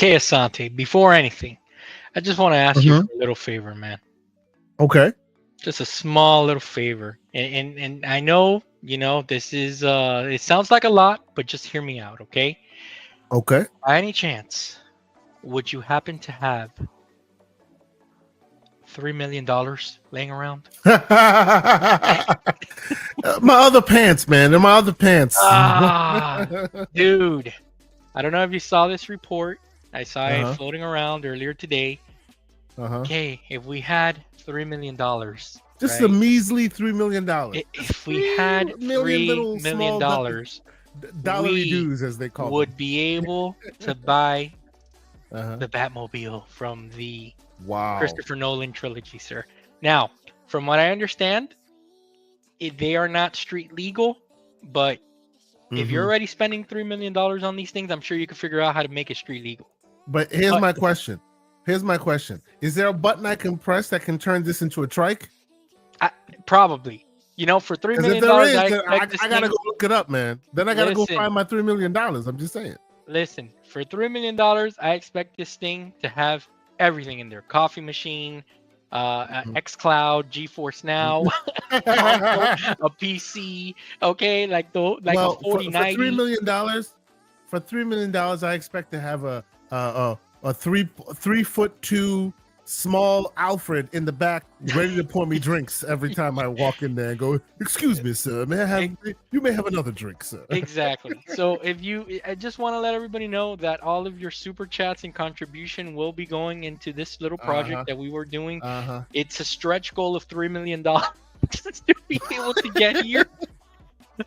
Okay, Asante, before anything, I just want to ask you Hmm. for a little favor, man. Okay. Just a small little favor. And I know, this is it sounds like a lot, but just hear me out, okay? Okay. By any chance, would you happen to have $3 million laying around? My other pants, man. They're my other pants. Ah, dude. I don't know if you saw this report. I saw it Uh-huh. floating around earlier today. Uh-huh. Okay, if we had $3 million, Just a right? measly $3 million. Just If we three had million three little million small dollars, dollary we dues, as they call them. would be able to buy Uh-huh. the Batmobile from the Wow. Christopher Nolan trilogy, sir. Now, from what I understand, they are not street legal, but if you're Hmm. already spending $3 million on these things, I'm sure you can figure out how to make it street legal. But here's But my question. Here's my question. Is there a button I can press that can turn this into a trike? I, probably, for three Because if million there dollars, is, I then expect this I gotta thing. go look it up, man. Then I gotta go Listen, find my $3 million. I'm just saying. listen. For $3 million, I expect this thing to have everything in there: coffee machine, XCloud, GeForce Now, console, a PC. Okay, like a Well, for 4090. $3 million, I expect to have a 3'2" small Alfred in the back, ready to pour me drinks every time I walk in there and go, "Excuse me, sir, may I have? You may have another drink, sir." Exactly. So I just want to let everybody know that all of your super chats and contribution will be going into this little project Uh-huh. that we were doing. Uh-huh. It's a stretch goal of $3 million to be able to get here.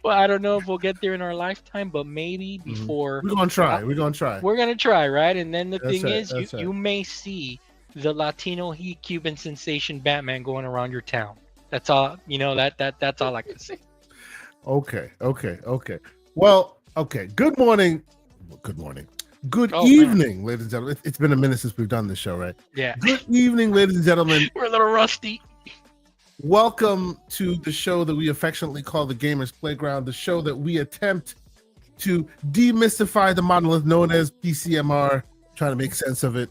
Well, I don't know if we'll get there in our lifetime, but maybe Mhm. before. We're gonna uh, try. We're gonna try. we're gonna try, right? And then the That's thing right. is, you That's right. you may see the Latino Heat Cuban sensation Batman going around your town. That's all. That's all I can say. Okay. Okay. Okay. Well, okay. Good morning. Good morning. Good Oh man, evening, ladies and gentlemen. It's been a minute since we've done this show, right? yeah, Good evening, ladies and gentlemen. we're a little rusty. Welcome to the show that we affectionately call the Gamers Playground, the show that we attempt to demystify the monolith known as PCMR, trying to make sense of it,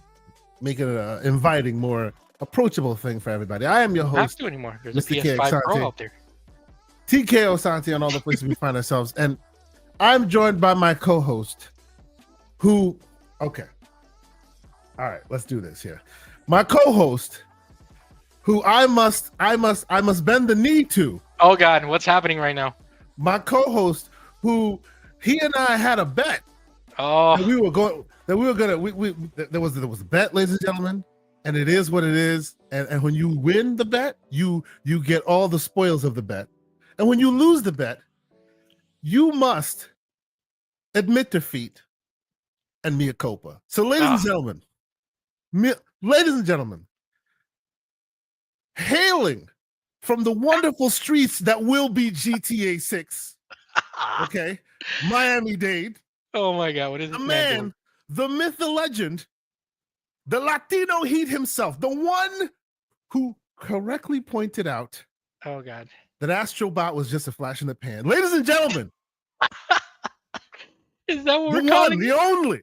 make it an inviting, more approachable thing for everybody. I am your Don't have host, to anymore. There's a Mr. K. PS5 Pro Exante, out there. TKO Santi on all the places we find ourselves. And I'm joined by my co-host, who, okay. All right, let's do this here. My co-host, who I must bend the knee to. Oh God, what's happening right now? My co-host, who he and I had a bet Oh, that we were gonna there was a bet, ladies and gentlemen, and it is what it is. And when you win the bet, you get all the spoils of the bet. And when you lose the bet, you must admit defeat and mea culpa. So, ladies and ah, gentlemen, ladies and gentlemen, hailing from the wonderful streets that will be GTA 6, okay, Miami-Dade, oh my God, what is the this man doing? man, the myth, the legend, the Latino Heat himself, the one who correctly pointed out Oh God, that Astrobot was just a flash in the pan. Ladies and gentlemen, is that what the we're one, calling the it? only,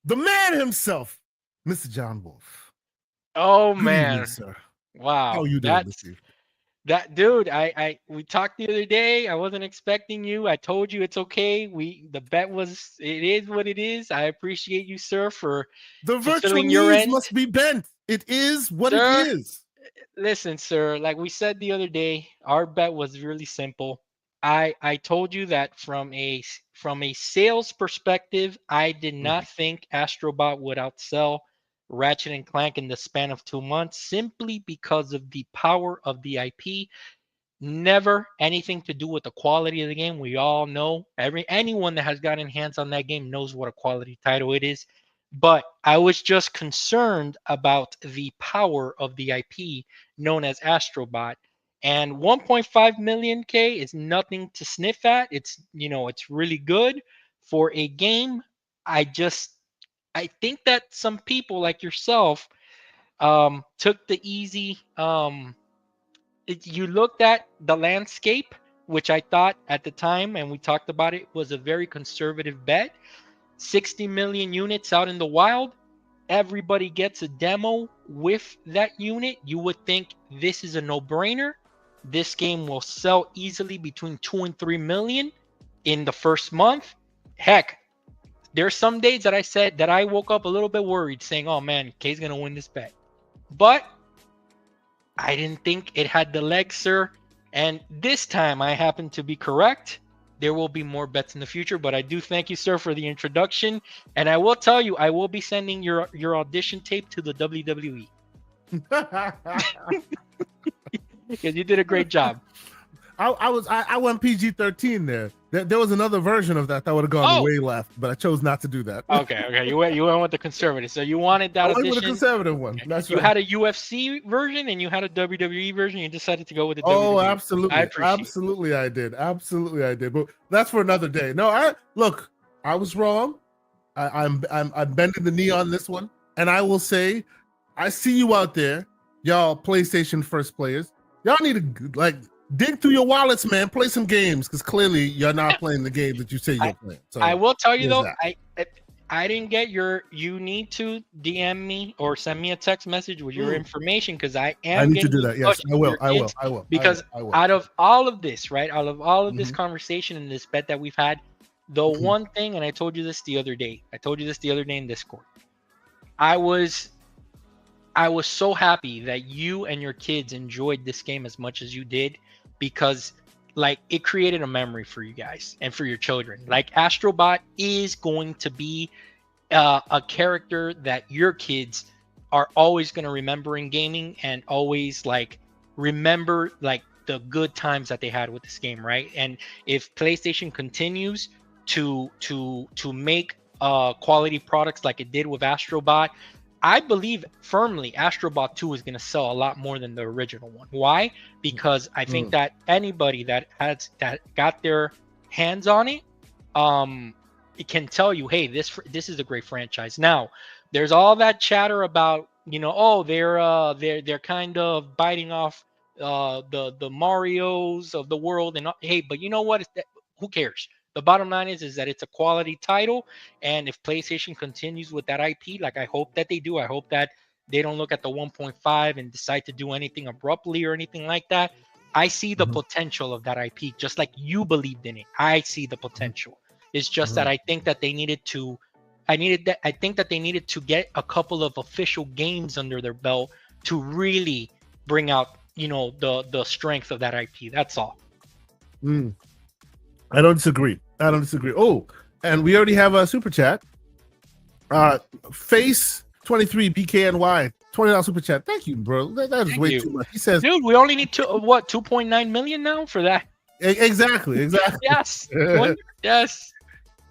the man himself, Mr. John Wolf. Oh Good evening, man, sir. How wow, are you doing this that's evening? that dude. We talked the other day. I wasn't expecting you. I told you it's okay. The bet was, it is what it is. I appreciate you, sir, for The virtual fulfilling your knees end, must be bent. It is what it sir. is. Listen, sir, like we said the other day, our bet was really simple. I told you that from a sales perspective, I did Mhm. not think Astrobot would outsell Ratchet and Clank in the span of 2 months simply because of the power of the IP. Never anything to do with the quality of the game. We all know, anyone that has gotten hands on that game knows what a quality title it is. But I was just concerned about the power of the IP known as Astrobot. And 1.5 million K is nothing to sniff at. It's really good for a game. I think that some people like yourself took the easy you looked at the landscape which I thought at the time, and we talked about it, was a very conservative bet. 60 million units out in the wild. Everybody gets a demo with that unit. You would think this is a no-brainer. This game will sell easily between 2 and 3 million in the first month. Heck, there's some days that I said that I woke up a little bit worried, saying, "Oh man, K's gonna win this bet," but I didn't think it had the legs, sir. And this time I happen to be correct. There will be more bets in the future, but I do thank you, sir, for the introduction. And I will tell you, I will be sending your audition tape to the WWE because you did a great job. I went PG-13 there. There was another version of that would have gone way left, but I chose not to do that. Okay. You went with the conservative. So you wanted that audition. I went with the conservative one. Okay. That's you right. had a UFC version and you had a WWE version. You decided to go with the WWE. Oh, absolutely. Absolutely, I did. But that's for another day. No, I was wrong. I'm bending the knee on this one, and I will say, I see you out there, y'all PlayStation first players. Y'all need to dig through your wallets, man. Play some games, because clearly you're not playing the games that you say you're playing. So I will tell you though, I didn't get you need to DM me or send me a text message with your information, because I need to do that. Yes, I will. Because out of all of this, right? Out of all of this conversation and this bet that we've had, the one thing, and I told you this the other day in Discord, I was so happy that you and your kids enjoyed this game as much as you did, because it created a memory for you guys and for your children. Astrobot is going to be a character that your kids are always going to remember in gaming, and always remember the good times that they had with this game, right? And if PlayStation continues to make quality products like it did with Astrobot, I believe firmly Astrobot 2 is going to sell a lot more than the original one. Why? Because I think that anybody that got their hands on it, it can tell you, hey, this is a great franchise. Now, there's all that chatter about, they're kind of biting off the Marios of the world, and hey, but you know what? Who cares? The bottom line is that it's a quality title, and if PlayStation continues with that IP, I hope that they do, I hope that they don't look at the 1.5 and decide to do anything abruptly or anything like that. I see the potential of that IP, just like you believed in it. I see the potential. It's just that I think that they needed to. I think that they needed to get a couple of official games under their belt to really bring out, the strength of that IP. That's all. I don't disagree. Oh, and we already have a super chat. Face 23 BKNY $20 super chat. Thank you, bro. That is way too much. He says, "Dude, we only need 2.9 million now for that." Exactly. Yes. Yes.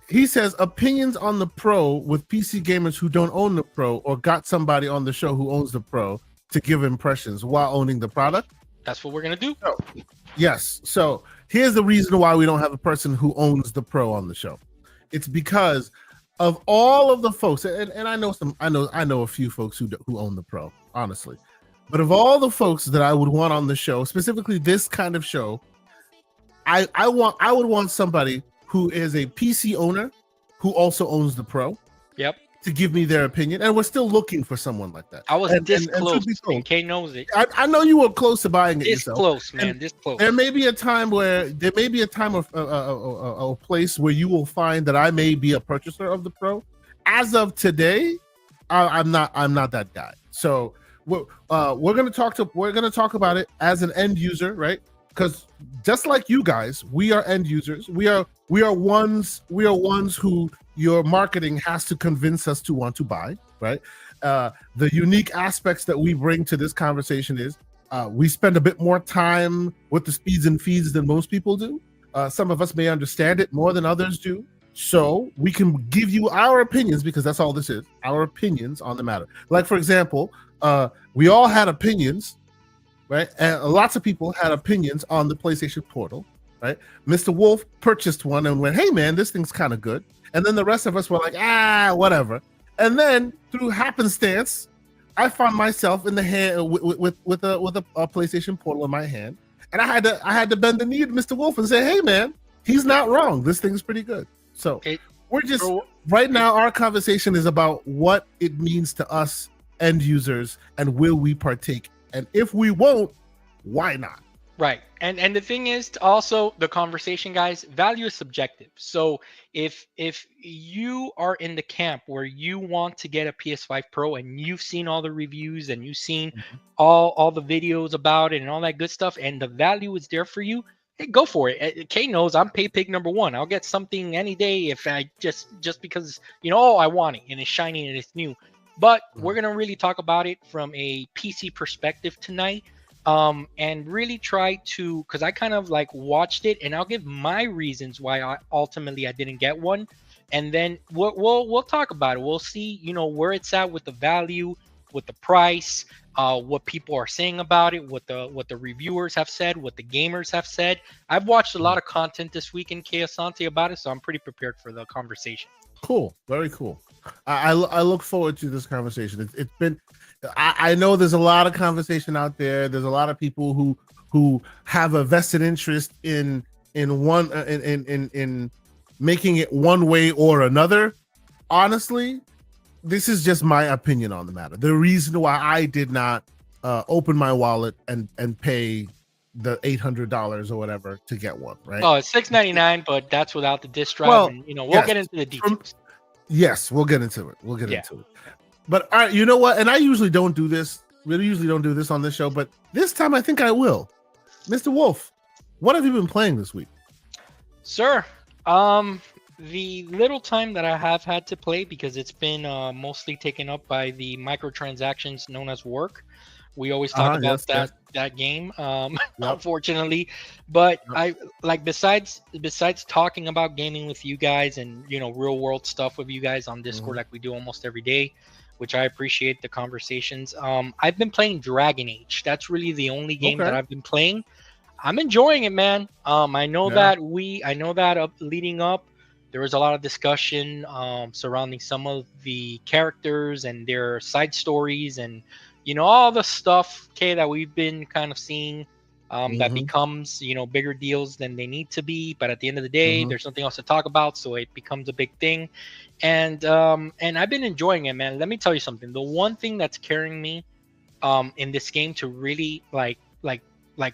He says, opinions on the Pro with PC gamers who don't own the Pro, or got somebody on the show who owns the Pro to give impressions while owning the product. That's what we're gonna do. Yes. So here's the reason why we don't have a person who owns the Pro on the show. It's because of all of the folks, and I know a few folks who own the Pro, honestly. But of all the folks that I would want on the show, specifically this kind of show, I would want somebody who is a PC owner who also owns the Pro. Yep. To give me their opinion, and we're still looking for someone like that. I was this close. K knows it. I know you were close to buying it yourself. Close, man. This close. There may be a time of a place where you will find that I may be a purchaser of the Pro. As of today, I'm not that guy. So we're gonna talk about it as an end user, right? Because just like you guys, we are end users. We are ones who your marketing has to convince us to want to buy, right? The unique aspects that we bring to this conversation is we spend a bit more time with the speeds and feeds than most people do. Some of us may understand it more than others do. So we can give you our opinions, because that's all this is, our opinions on the matter. Like, for example, we all had opinions, right? And lots of people had opinions on the PlayStation Portal, right? Mr. Wolf purchased one and went, hey, man, this thing's kind of good. And then the rest of us were like, whatever. And then through happenstance, I found myself in the hand with a PlayStation Portal in my hand, And I had to bend the knee to Mr. Wolf and say, hey man, he's not wrong. This thing's pretty good. So we're just right now, our conversation is about what it means to us end users and will we partake? And if we won't, why not? Right. And the thing is also the conversation, guys, value is subjective. So if you are in the camp where you want to get a PS5 Pro and you've seen all the reviews and you've seen all the videos about it and all that good stuff and the value is there for you, hey, go for it. Kay knows I'm pay pig number one. I'll get something any day if I just because I want it and it's shiny and it's new. But we're gonna really talk about it from a PC perspective tonight. And really try to, because I kind of like watched it, and I'll give my reasons why I didn't get one, and then we'll talk about it. We'll see, where it's at with the value, with the price, what people are saying about it, what the reviewers have said, what the gamers have said. I've watched a lot of content this week in Asante about it, so I'm pretty prepared for the conversation. Cool, very cool. I look forward to this conversation. It's been. I know there's a lot of conversation out there. There's a lot of people who have a vested interest in making it one way or another. Honestly, this is just my opinion on the matter. The reason why I did not open my wallet and pay the $800 or whatever to get one, right? Oh, it's $699, but that's without the disc drive. Well, and, we'll get into the details. Yes, we'll get into it. Into it. But all right, you know what? And I usually don't do this. We usually don't do this on this show, but this time I think I will. Mr. Wolf, what have you been playing this week? Sir, the little time that I have had to play, because it's been mostly taken up by the microtransactions known as work. We always talk about that game, unfortunately. But I like besides talking about gaming with you guys and real world stuff with you guys on Discord like we do almost every day, which I appreciate the conversations. I've been playing Dragon Age. That's really the only game that I've been playing. I'm enjoying it, man. I know that leading up, there was a lot of discussion surrounding some of the characters and their side stories and all the stuff, that we've been kind of seeing that becomes, bigger deals than they need to be. But at the end of the day, there's something else to talk about, so it becomes a big thing. And I've been enjoying it, man. Let me tell you something. The one thing that's carrying me in this game to really like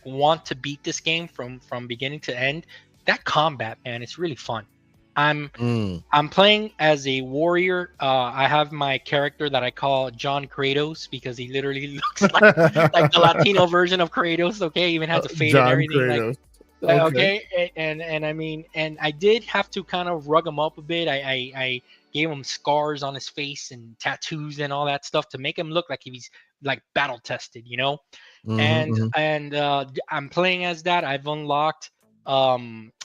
want to beat this game from beginning to end, that combat, man, it's really fun. I'm playing as a warrior. I have my character that I call John Kratos because he literally looks like the Latino version of Kratos. Okay, even has a fade and everything. Kratos. Okay, and I mean, and I did have to kind of rug him up a bit. I gave him scars on his face and tattoos and all that stuff to make him look like he's like battle tested, And I'm playing as that. I've unlocked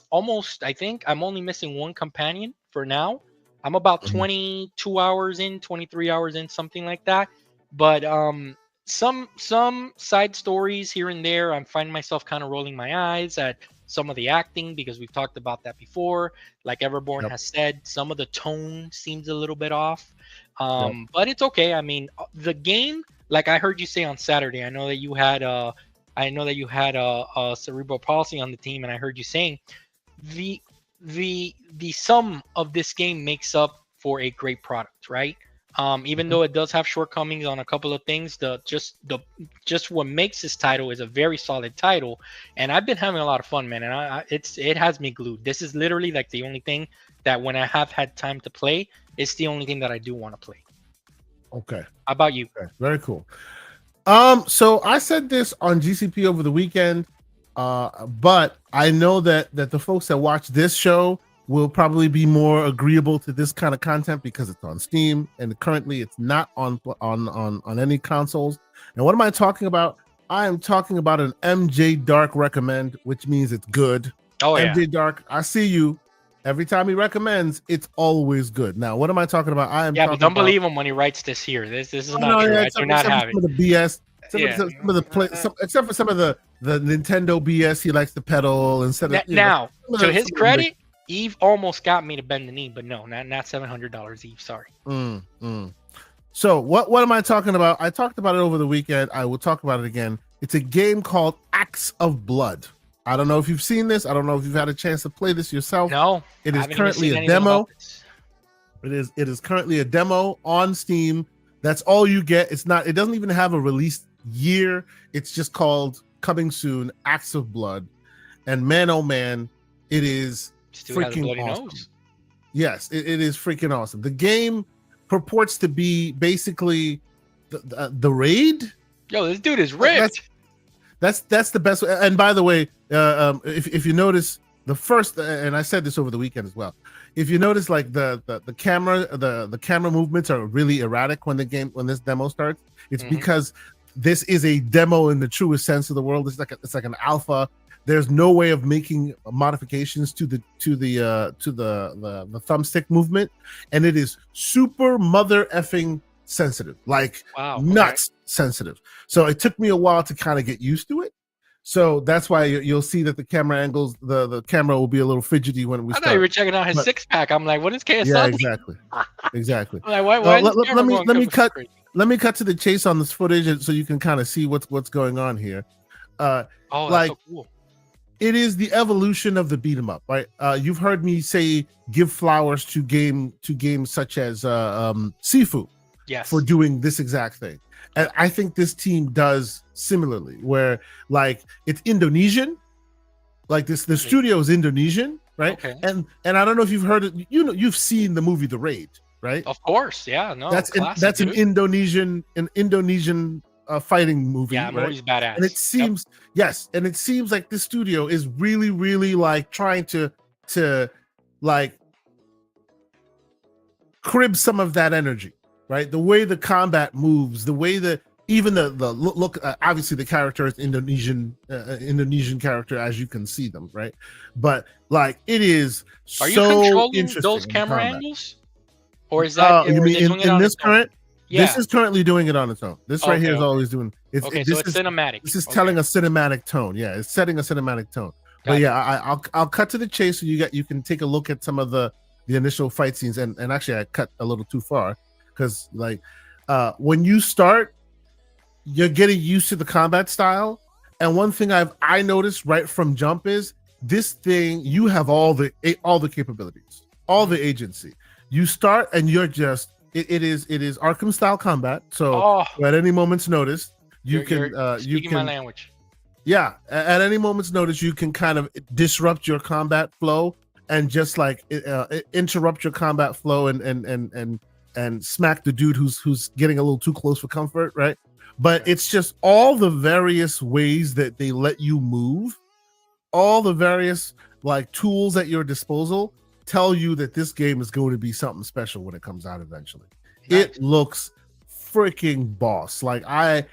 almost, I think I'm only missing one companion for now. I'm about 22 hours in, 23 hours in, something like that. But some side stories here and there, I'm finding myself kind of rolling my eyes at some of the acting because we've talked about that before. Like Everborn has said, some of the tone seems a little bit off. But it's okay. I mean, the game, like I heard you say on Saturday, I know that you had a cerebral palsy on the team, and I heard you saying the sum of this game makes up for a great product, right? Even though it does have shortcomings on a couple of things, just what makes this title is a very solid title, and I've been having a lot of fun, man. And it has me glued. This is literally like the only thing that when I have had time to play, it's the only thing that I do want to play. Okay. How about you? Okay. Very cool. So I said this on GCP over the weekend, but I know that the folks that watch this show will probably be more agreeable to this kind of content because it's on Steam and currently it's not on any consoles. And what am I talking about? I am talking about an MJ Dark recommend, which means it's good. Oh, MJ Dark, I see you. Every time he recommends, it's always good. Now, what am I talking about? But don't believe him when he writes this here. This is not true. I do not have it. Some of the BS, except for some of the Nintendo BS he likes to peddle instead of. Now, to his credit, Eve almost got me to bend the knee, but no, not $700. Eve, sorry. So what am I talking about? I talked about it over the weekend. I will talk about it again. It's a game called Acts of Blood. I don't know if you've seen this. I don't know if you've had a chance to play this yourself. No, It I is haven't even currently seen a anything about demo. this. It is currently a demo on Steam. That's all you get. It doesn't even have a release year. It's just called coming soon, Acts of Blood. And man, oh man, it is Still has a freaking bloody awesome. nose. Yes, it is freaking awesome. The game purports to be basically the raid. Yo, this dude is ripped. That's the best. And by the way, if you notice the first, and I said this over the weekend as well, if you notice like the camera movements are really erratic when this demo starts, it's because this is a demo in the truest sense of the word. It's like an alpha. There's no way of making modifications to the thumbstick movement, and it is super mother effing sensitive, like nuts sensitive. So it took me a while to kind of get used to it. So that's why you'll see that the camera angles, the camera will be a little fidgety when we start. I thought you were checking out his six pack. I'm like, what is KSI? Yeah, exactly. I'm like, why let me cut to the chase on this footage so you can kind of see what's going on here. That's so cool. It is the evolution of the beat 'em up, right? You've heard me say give flowers to games such as Sifu, for doing this exact thing, and I think this team does similarly. Where like it's Indonesian, like the studio is Indonesian, right? Okay. And I don't know if you've heard it. You've seen the movie The Raid, right? Of course, yeah. No, that's classic, an Indonesian fighting movie. Yeah, right? movie's badass. And it seems and it seems like this studio is really, really like trying to like crib some of that energy, right? The way the combat moves, the way even the look. Obviously, the character is Indonesian character, as you can see them, right? But like it is. Are you controlling those camera angles, or is that you mean in this current? Yeah. This is currently doing it on its own. This right here is always doing. So it's cinematic. This is telling a cinematic tone. Yeah, it's setting a cinematic tone. But yeah, I'll cut to the chase so you can take a look at some of the initial fight scenes. And actually, I cut a little too far because like when you start, you're getting used to the combat style. And one thing I noticed right from jump is this thing. You have all the capabilities, all the agency. You start and you're just. It is Arkham style combat. So at any moment's notice, you can my language. Yeah, at any moment's notice, you can kind of disrupt your combat flow and just like interrupt your combat flow and smack the dude who's getting a little too close for comfort, right? But it's just all the various ways that they let you move, all the various like tools at your disposal. Tell you that this game is going to be something special when it comes out eventually. Nice. It looks freaking boss. Like I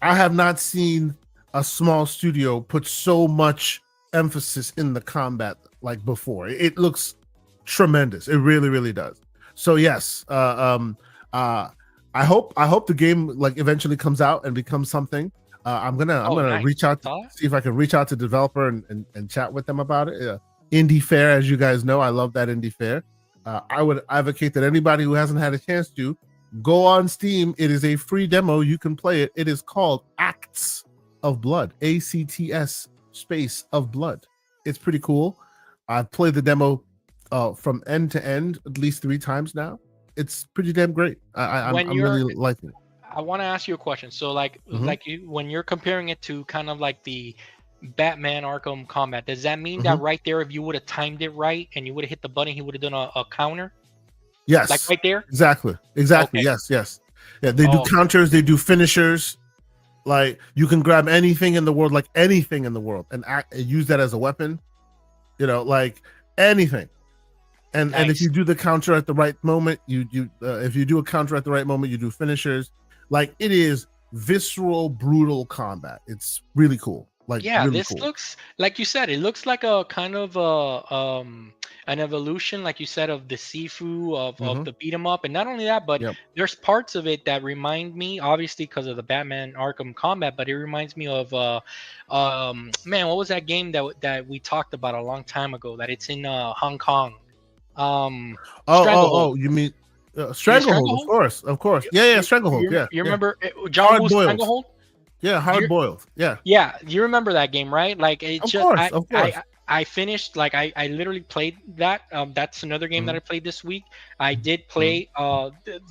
have not seen a small studio put so much emphasis in the combat like before. It looks tremendous. It really, really does. So yes, I hope the game like eventually comes out and becomes something. I'm gonna reach out to see if I can reach out to the developer and chat with them about it. Indie Fair, as you guys know, I love that Indie Fair. I would advocate that anybody who hasn't had a chance to go on Steam. It is a free demo. You can play it. It is called Acts of Blood. ACTS space of blood. It's pretty cool. I've played the demo from end to end at least 3 times now. It's pretty damn great. I'm really liking it. I want to ask you a question. So when you're comparing it to kind of like the Batman Arkham Combat, does that mean that right there, if you would have timed it right and you would have hit the button, he would have done a counter? Yes, like right there. Exactly. Okay. Yes. Yeah, they do counters, they do finishers. Like you can grab anything in the world, and use that as a weapon. Like anything. And nice. And if you do the counter at the right moment, if you do a counter at the right moment, you do finishers. Like it is visceral, brutal combat. It's really cool. Like really this cool. looks like you said. It looks like a kind of an evolution, like you said, of the Sifu of the beat 'em up, and not only that, but there's parts of it that remind me, obviously, because of the Batman Arkham Combat, but it reminds me of man, what was that game that we talked about a long time ago? That it's in Hong Kong. You mean Stranglehold? Of course. Yeah, Stranglehold. Yeah. You remember John Woo's Stranglehold? Yeah, hard You boiled. Yeah, Yeah, you remember that game, right? Like it of just course, of course. I finished like I literally played that. That's another game that Mhm, I played this week. I did mhm. play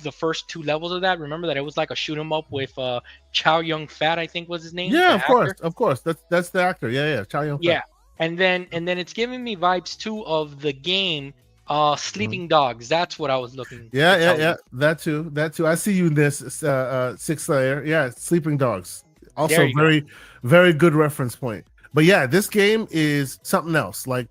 the first two levels of that. Remember that it was like a shoot 'em up with Chow Yun Fat, I think was his name, Yeah, the of course, actor. of course. That's the actor. Yeah, yeah, Chow Yun Fat. Yeah. And then it's giving me vibes too of the game Mhm. Sleeping Dogs. That's what I was looking Yeah, to yeah, tell yeah. you. That too. That too. I see you in this sixth layer. Yeah, Sleeping Dogs. There Also you go. very, very good reference point. But yeah, this game is something else. Like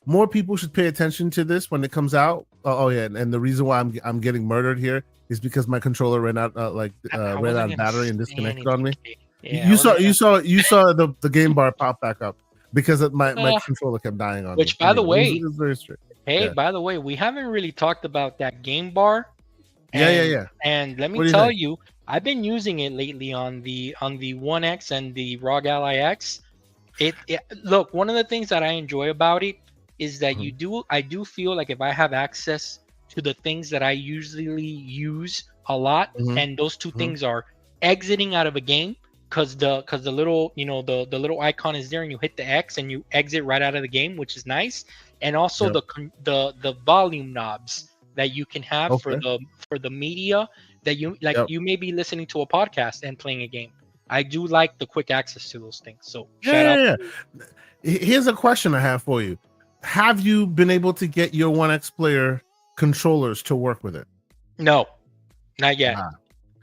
more people should pay attention to this when it comes out. Oh yeah, and the reason why I'm getting murdered here is because my controller ran out I ran out wasn't of gonna battery and say disconnected on me. anything. Yeah, I wasn't gonna. You saw the game bar pop back up because my Uh, controller kept dying on me. which, by the Anyway, it way, was very strict. hey, Yeah, by the way, we haven't really talked about that game bar, yeah, yeah, and yeah. let me What do you tell think? you, I've been using it lately on the One X and the ROG Ally X. It look, one of the things that I enjoy about it is that Mhm, I do feel like if I have access to the things that I usually use a lot, mhm, and those two mhm. things are exiting out of a game because the little the little icon is there and you hit the X and you exit right out of the game, which is nice, and also Yep. the volume knobs that you can have Okay. for the media that you like Yep. you may be listening to a podcast and playing a game. I do like the quick access to those things. So Yeah, shout out yeah, to yeah. Here's a question I have for you. Have you been able to get your One X player controllers to work with it? no, not yet. Ah,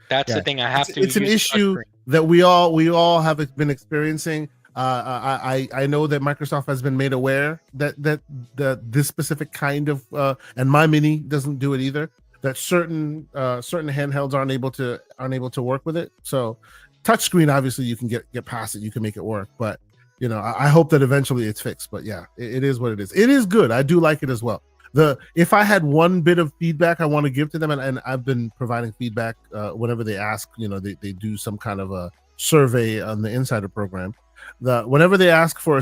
That's the yeah. thing. I have to It's an use the issue touchscreen. that we all have been experiencing. I know that Microsoft has been made aware that this specific kind of and my mini doesn't do it either. That certain handhelds aren't able to work with it. So touchscreen, obviously, you can get past it. You can make it work, but I hope that eventually it's fixed. But yeah, it is what it is. It is good. I do like it as well. If I had one bit of feedback I want to give to them, and I've been providing feedback whenever they ask, they do some kind of a survey on the insider program. Whenever they ask for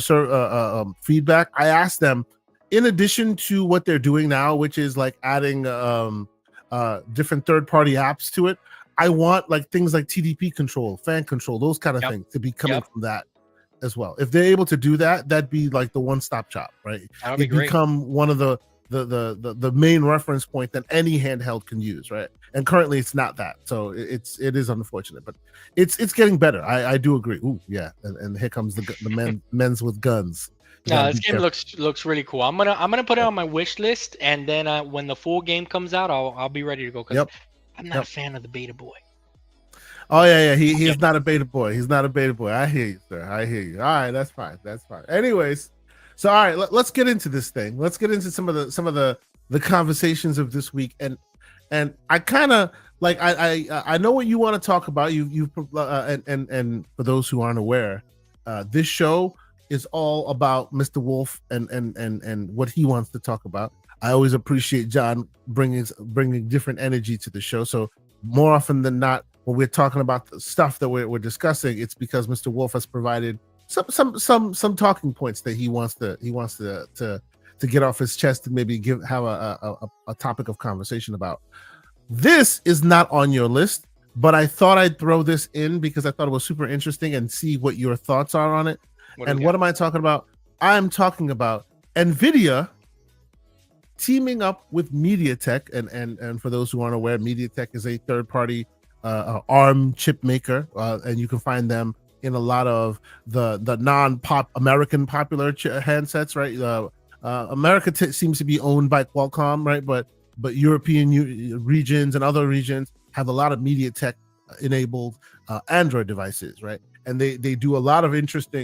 feedback, I ask them, in addition to what they're doing now, which is like adding different third-party apps to it, I want like things like TDP control, fan control, those kind of Yep. things to be coming Yep. from that as well. If they're able to do that, that'd be like the one-stop shop, right? That'll be It'd great. become one of the main reference point that any handheld can use, right? And currently it's not that. So it is unfortunate, but it's getting better. I do agree. Ooh, yeah. And here comes the men's with guns. You No, gotta this be game careful. looks really cool. I'm gonna put it on my wish list, and then when the full game comes out, I'll be ready to go because Yep. I'm not a Yep. fan of the beta boy. Oh yeah, yeah. He's Yep. not a beta boy. He's not a beta boy. I hear you, sir. I hear you. All right, that's fine. That's fine. Anyways, so all right, let's get into this thing. Let's get into some of the conversations of this week, and I kind of like I know what you want to talk about. You and for those who aren't aware, this show is all about Mr. Wolf and what he wants to talk about. I always appreciate John bringing different energy to the show. So more often than not, when we're talking about the stuff that we're discussing, it's because Mr. Wolf has provided some talking points that he wants to get off his chest and maybe have a topic of conversation about. This is not on your list, but I thought I'd throw this in because I thought it was super interesting and see what your thoughts are on it. What do we And got? what am I talking about? I'm talking about NVIDIA teaming up with MediaTek, and for those who aren't aware, MediaTek is a third-party ARM chip maker, and you can find them in a lot of the non-pop American popular handsets, right? America seems to be owned by Qualcomm, right? But European regions and other regions have a lot of MediaTek enabled Android devices, right? And they do a lot of interesting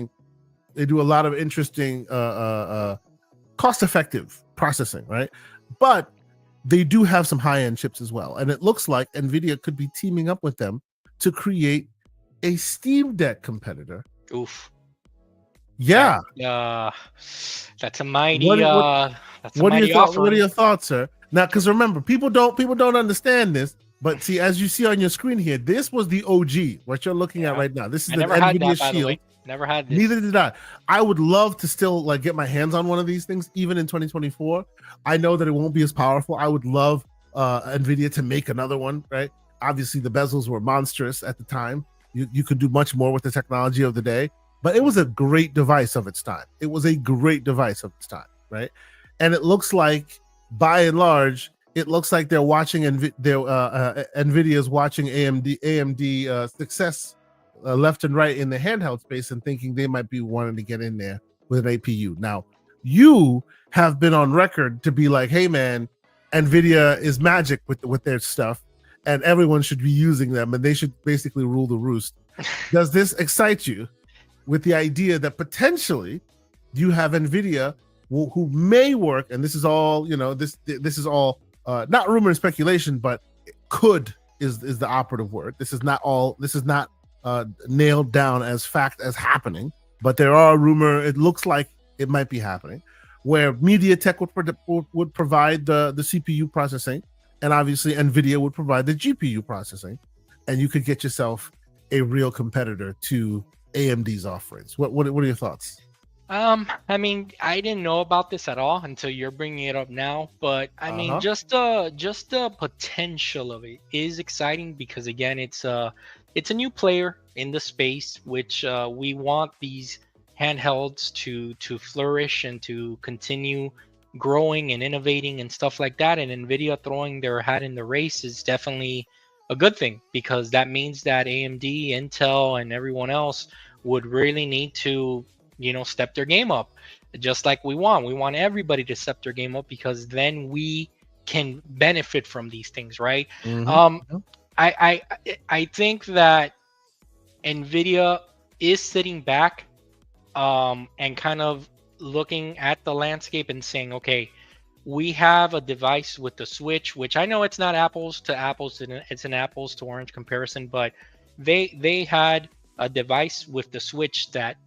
cost-effective processing, right? But they do have some high-end chips as well, and it looks like NVIDIA could be teaming up with them to create a Steam Deck competitor. Oof. Yeah. That's a mighty What that's a mighty what are offering. your thoughts, sir? Now, because remember, people don't understand this, but see, as you see on your screen here, this was the OG. What you're looking at Yeah. right now, this is I the never had NVIDIA that, by the Shield. way. Never had this. Neither did I. I would love to still like get my hands on one of these things, even in 2024. I know that it won't be as powerful. I would love NVIDIA to make another one, right? Obviously, the bezels were monstrous at the time, You could do much more with the technology of the day, but it was a great device of its time. It was a great device of its time, right? And it looks like, by and large, it looks like they're watching Nvidia's watching AMD success left and right in the handheld space and thinking they might be wanting to get in there with an APU. Now, you have been on record to be like, "Hey, man, Nvidia is magic with their stuff, and everyone should be using them, and they should basically rule the roost." Does this excite you with the idea that potentially you have Nvidia who may work, and this is all, this is all not rumor and speculation, but could is the operative word. This is not nailed down as fact as happening, but there are rumor. It looks like it might be happening, where MediaTek would provide the CPU processing, and obviously Nvidia would provide the GPU processing, and you could get yourself a real competitor to AMD's offerings. What are your thoughts? I mean, I didn't know about this at all until you're bringing it up now. But I mean, just the potential of it is exciting because again, it's a new player in the space, which we want these handhelds to flourish and to continue growing and innovating and stuff like that. And Nvidia throwing their hat in the race is definitely a good thing because that means that AMD, Intel, and everyone else would really need to step their game up, just like we want everybody to step their game up because then we can benefit from these things, right? I think that Nvidia is sitting back and kind of looking at the landscape and saying, okay, we have a device with the Switch, which I know it's not apples to apples, it's an apples to orange comparison, but they had a device with the Switch that,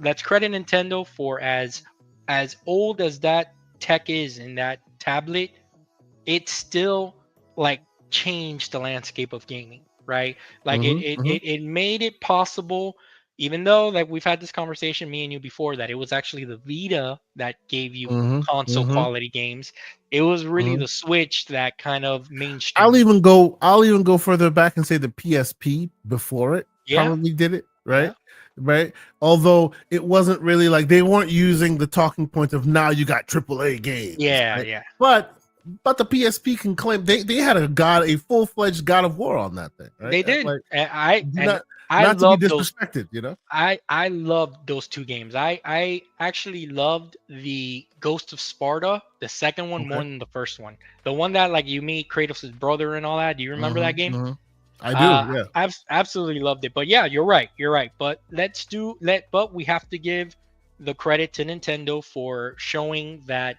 let's credit Nintendo for as old as that tech is in that tablet, it still like changed the landscape of gaming, right? Like it made it possible, even though like we've had this conversation, me and you before, that it was actually the Vita that gave you console quality games. It was really the Switch that kind of mainstream. I'll even go further back and say the PSP before it probably did it, right? Right. Although it wasn't really like they weren't using the talking point of now you got AAA games. Yeah. But the PSP can claim they had a full-fledged God of War on that thing. Right? They did. Like, I not to be those, disrespected, I loved those two games. I actually loved the Ghost of Sparta, the second one, more than the first one. The one that like you meet Kratos' brother and all that. Do you remember that game? I do. Yeah, I've absolutely loved it. But yeah, you're right. But but we have to give the credit to Nintendo for showing that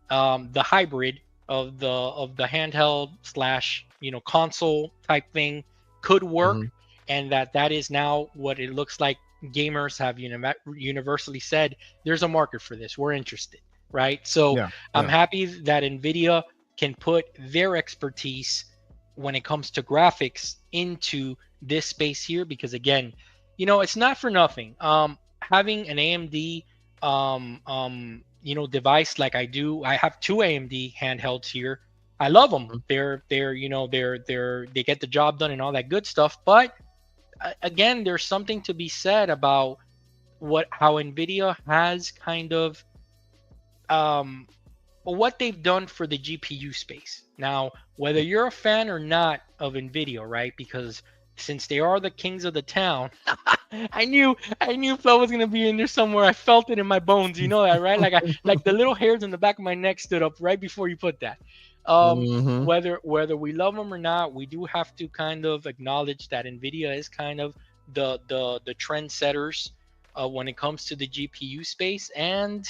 the hybrid of the handheld slash console type thing could work, and that is now what it looks like. Gamers have universally said there's a market for this. We're interested, right? So I'm happy that Nvidia can put their expertise when it comes to graphics into this space here, because again, it's not for nothing. Having an AMD device like I do, I have two AMD handhelds here. I love them. They get the job done and all that good stuff. But again, there's something to be said about how Nvidia has kind of what they've done for the GPU space. Now, whether you're a fan or not of Nvidia, right? Because since they are the kings of the town, I knew Flo was gonna be in there somewhere. I felt it in my bones. You know that, right? Like the little hairs in the back of my neck stood up right before you put that. Whether we love them or not, we do have to kind of acknowledge that Nvidia is kind of the trendsetters when it comes to the GPU space, and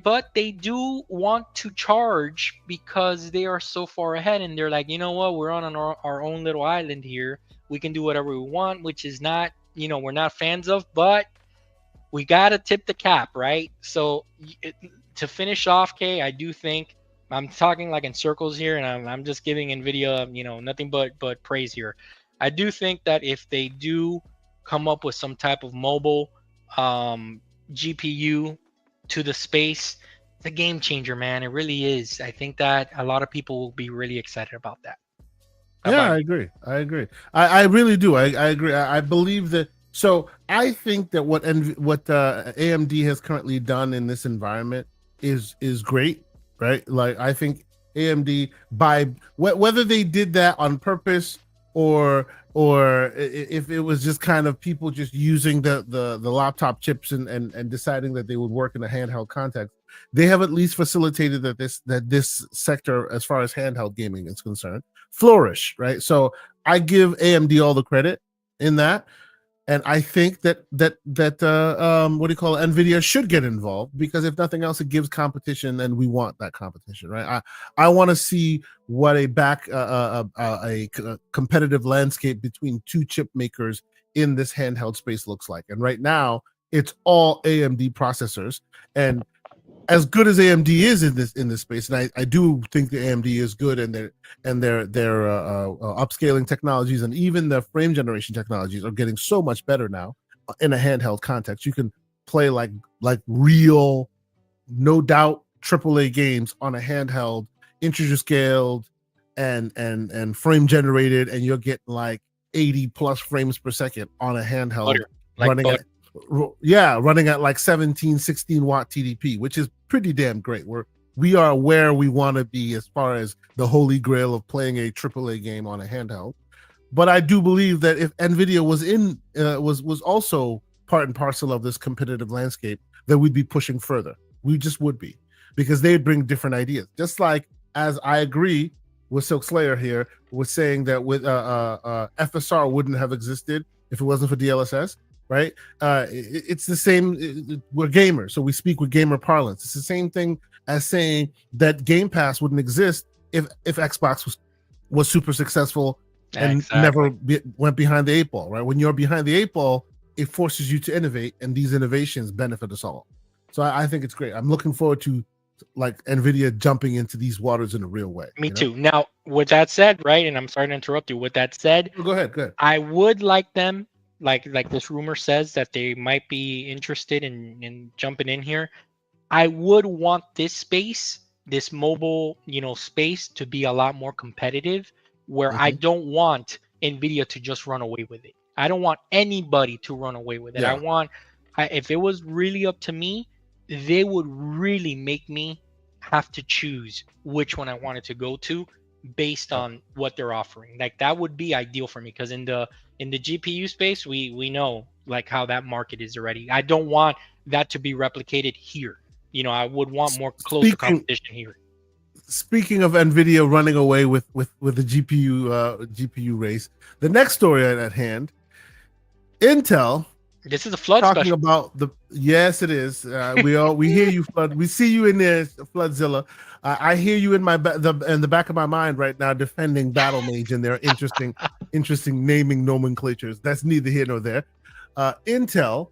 but they do want to charge because they are so far ahead, and they're like, you know what, we're on our own little island here. We can do whatever we want, which is not, we're not fans of, but we got to tip the cap, right? So to finish off, Kay, I do think I'm talking like in circles here, and I'm just giving Nvidia, nothing but praise here. I do think that if they do come up with some type of mobile GPU to the space, it's a game changer, man. It really is. I think that a lot of people will be really excited about that. How Yeah, about I you? agree. I agree. I really do. I agree. I believe that. So I think that what AMD has currently done in this environment is great, right? Like I think AMD by whether they did that on purpose or if it was just kind of people just using the laptop chips and deciding that they would work in a handheld context, they have at least facilitated that this sector as far as handheld gaming is concerned flourish, right? So I give AMD all the credit in that, and I think that what do you call it? NVIDIA should get involved because if nothing else, it gives competition, and we want that competition, right? I want to see what a competitive landscape between two chip makers in this handheld space looks like. And right now, it's all AMD processors, and as good as AMD is in this space, and I do think the AMD is good, and their upscaling technologies and even the frame generation technologies are getting so much better now in a handheld context. You can play like real, no doubt AAA games on a handheld, integer scaled, and frame generated, and you're getting like 80 plus frames per second on a handheld Butter, like running at butter. running at like 17 16 watt TDP, which is pretty damn great. We are where we want to be as far as the holy grail of playing a AAA game on a handheld. But I do believe that if Nvidia was also part and parcel of this competitive landscape, that we'd be pushing further. We just would be, because they'd bring different ideas. Just like, as I agree with Silk Slayer here, was saying that with FSR wouldn't have existed if it wasn't for DLSS, right? It's the same. We're gamers, so we speak with gamer parlance. It's the same thing as saying that Game Pass wouldn't exist if Xbox was super successful and Exactly. went behind the eight ball, right? When you're behind the eight ball, it forces you to innovate, and these innovations benefit us all. So I think it's great. I'm looking forward to like Nvidia jumping into these waters in a real way. Me too. Now, with that said, right, and I'm sorry to interrupt you. With that said, Go ahead. Go ahead. I would like them, like this rumor says that they might be interested in jumping in here. I would want this space, this mobile, space to be a lot more competitive, where I Mm-hmm. don't want Nvidia to just run away with it. I don't want anybody to run away with it. Yeah. If it was really up to me, they would really make me have to choose which one I wanted to go to based Yeah. on what they're offering. Like that would be ideal for me because in the GPU space, we know like how that market is already. I don't want that to be replicated here. I would want more closer Speaking competition here. speaking of Nvidia running away with the GPU race, the next story at hand, Intel This is a flood talking special. about the yes, it is. We hear you, Flood. We see you in there, Floodzilla. I hear you in in the back of my mind right now defending Battle Mage and their interesting naming nomenclatures. That's neither here nor there. Intel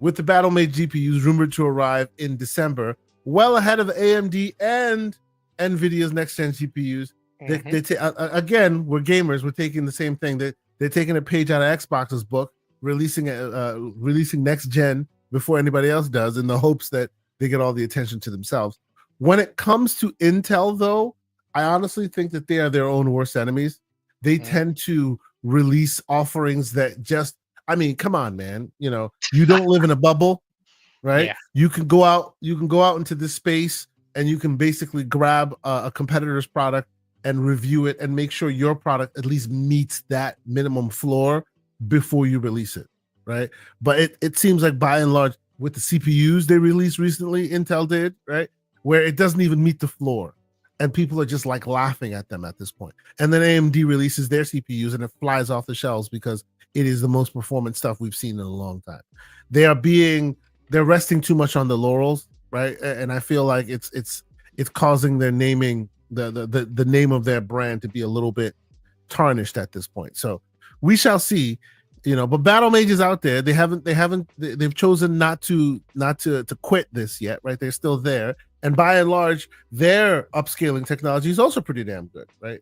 with the Battle Mage GPUs rumored to arrive in December, well ahead of AMD and NVIDIA's next gen GPUs. Again, we're gamers. We're taking the same thing. They're taking a page out of Xbox's book, releasing next gen before anybody else does, in the hopes that they get all the attention to themselves. When it comes to Intel, though, I honestly think that they are their own worst enemies. They tend to release offerings that just, I mean, come on, man. You don't live in a bubble, right? Yeah. You can go out into this space, and you can basically grab a competitor's product and review it and make sure your product at least meets that minimum floor before you release it, right? But it seems like by and large, with the CPUs they released recently, Intel did, right, where it doesn't even meet the floor, and people are just like laughing at them at this point. And then AMD releases their CPUs and it flies off the shelves because it is the most performant stuff we've seen in a long time. They're resting too much on the laurels, right? And I feel like it's causing their naming, the name of their brand, to be a little bit tarnished at this point. So we shall see, but Battle Mage is out there. They've chosen not to quit this yet, right? They're still there, and by and large, their upscaling technology is also pretty damn good, right?